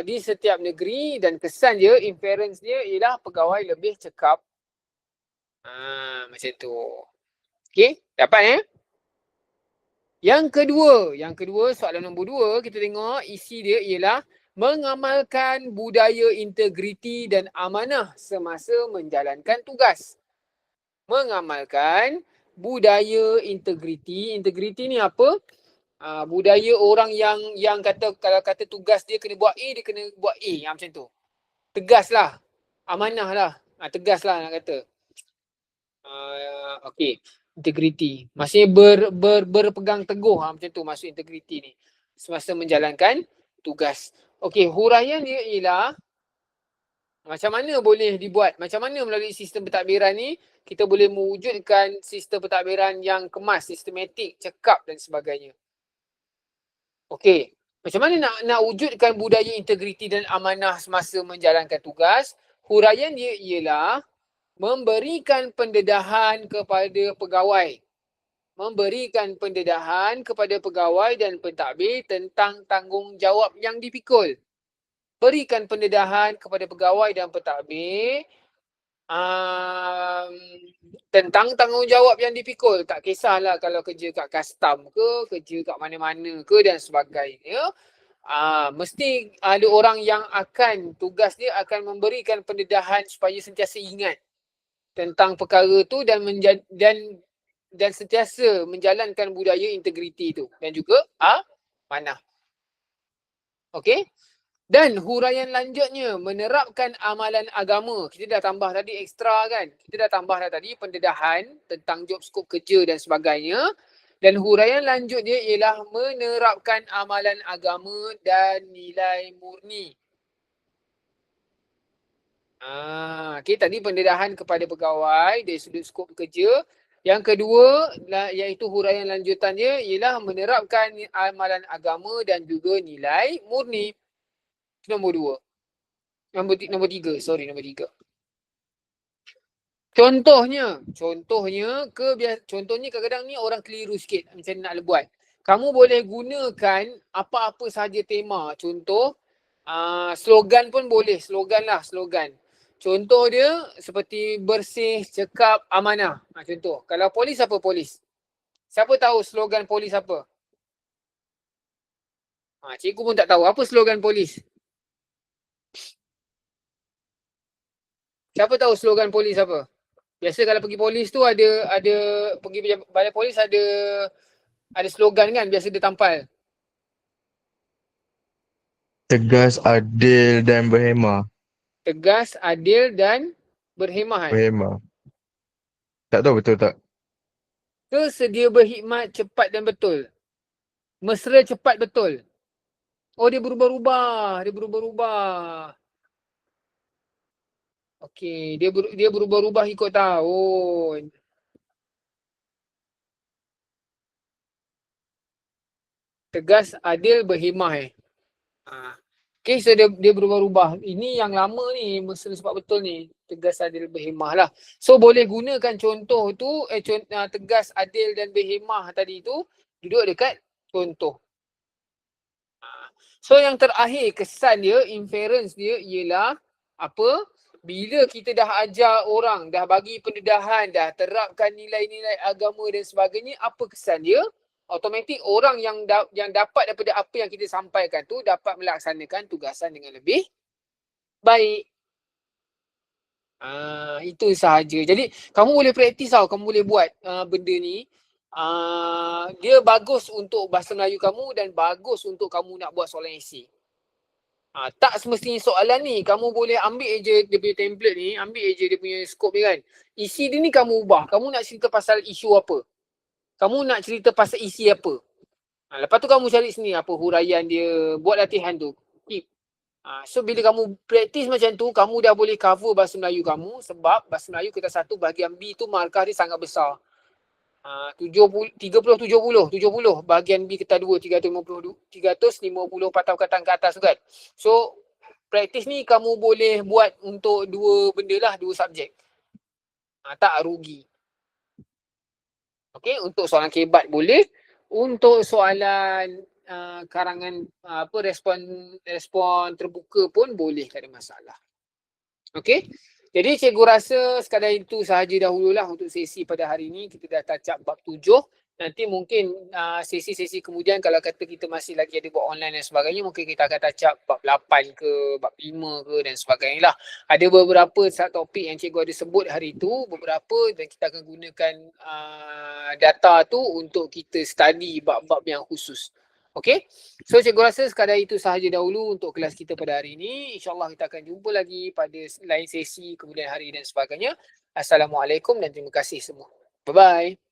di setiap negeri dan kesan dia, inference dia ialah pegawai lebih cekap. Macam tu. Okay, dapat Yang kedua, soalan nombor 2, kita tengok isi dia ialah mengamalkan budaya integriti dan amanah semasa menjalankan tugas. Mengamalkan budaya integriti. Integriti ni apa? Budaya orang yang kata, kalau kata tugas dia kena buat A, dia kena buat A. Macam tu. Tegas lah. Amanah lah. Tegas lah nak kata. Okay. Integriti. Maksudnya berpegang teguh macam tu maksud integriti ni. Semasa menjalankan tugas. Okey, huraian dia ialah macam mana boleh dibuat? Macam mana melalui sistem pentadbiran ni kita boleh mewujudkan sistem pentadbiran yang kemas, sistematik, cekap dan sebagainya. Okey, macam mana nak wujudkan budaya integriti dan amanah semasa menjalankan tugas? Huraian dia ialah memberikan pendedahan kepada pegawai. Memberikan pendedahan kepada pegawai dan pentadbir tentang tanggungjawab yang dipikul. Berikan pendedahan kepada pegawai dan pentadbir tentang tanggungjawab yang dipikul. Tak kisahlah kalau kerja kat custom ke, kerja kat mana-mana ke dan sebagainya. Mesti ada orang yang akan, tugas dia akan memberikan pendedahan supaya sentiasa ingat tentang perkara tu dan sentiasa menjalankan budaya integriti tu dan juga amanah. Okey? Dan huraian lanjutnya menerapkan amalan agama. Kita dah tambah tadi ekstra kan? Kita dah tambah dah tadi pendedahan tentang job skop kerja dan sebagainya. Dan huraian lanjut dia ialah menerapkan amalan agama dan nilai murni. Okay, tadi pendedahan kepada pegawai dari sudut skop kerja. Yang kedua, iaitu huraian lanjutan dia ialah menerapkan amalan agama dan juga nilai murni. Nombor 2. Nombor 3. Contohnya kadang-kadang ni orang keliru sikit macam nak buat. Kamu boleh gunakan apa-apa saja tema. Contoh, slogan pun boleh. Slogan. Contoh dia seperti bersih, cekap, amanah. Contoh. Kalau polis apa polis? Siapa tahu slogan polis apa? Cikgu pun tak tahu. Apa slogan polis? Siapa tahu slogan polis apa? Biasa kalau pergi polis tu ada pergi balai polis ada slogan kan, biasa dia tampal. Tegas, adil dan berhemah. Tegas, adil dan berhemah. Berhemah. Tak tahu betul tak? Sedia berhikmat, cepat dan betul. Mesra, cepat, betul. Oh, dia berubah-ubah. Okey, dia berubah-ubah ikut tahun. Tegas, adil, berhemah. Okey, so dia berubah-ubah. Ini yang lama ni, mesra cepat betul ni. Tegas, adil, berhemah lah. So boleh gunakan contoh tu, tegas, adil dan berhemah tadi tu duduk dekat contoh. So yang terakhir kesan dia, inference dia ialah apa? Bila kita dah ajar orang, dah bagi pendedahan, dah terapkan nilai-nilai agama dan sebagainya, apa kesan dia? Automatik orang yang dapat daripada apa yang kita sampaikan tu dapat melaksanakan tugasan dengan lebih baik. Itu sahaja. Jadi kamu boleh praktis tau, kamu boleh buat benda ni. Dia bagus untuk bahasa Melayu kamu dan bagus untuk kamu nak buat soalan esei. Tak semestinya soalan ni, kamu boleh ambil je dia punya template ni, ambil je dia punya scope ni kan. Isi dia ni kamu ubah. Kamu nak cerita pasal isu apa? Kamu nak cerita pasal isi apa? Lepas tu kamu cari sini apa huraian dia, buat latihan tu. Keep. So bila kamu praktis macam tu, kamu dah boleh cover bahasa Melayu kamu sebab bahasa Melayu kertas 1 bahagian B tu markah dia sangat besar. 70 bahagian B kertas 2 350 patah perkataan ke atas tu kan. So praktis ni kamu boleh buat untuk dua benda lah, dua subjek. Tak rugi. Okey, untuk soalan kebat boleh, untuk soalan karangan respon terbuka pun boleh, tak ada masalah. Okey. Jadi cikgu rasa sekadar itu sahaja dahululah untuk sesi pada hari ini. Kita dah touch up bab 7. Nanti mungkin sesi-sesi kemudian kalau kata kita masih lagi ada buat online dan sebagainya, mungkin kita akan touch up bab 8 ke, bab 5 ke dan sebagainya lah. Ada beberapa topik yang cikgu ada sebut hari itu, beberapa, dan kita akan gunakan data tu untuk kita study bab-bab yang khusus. Okey, so cikgu rasa sekadar itu sahaja dahulu untuk kelas kita pada hari ini. InsyaAllah kita akan jumpa lagi pada lain sesi kemudian hari dan sebagainya. Assalamualaikum dan terima kasih semua. Bye-bye.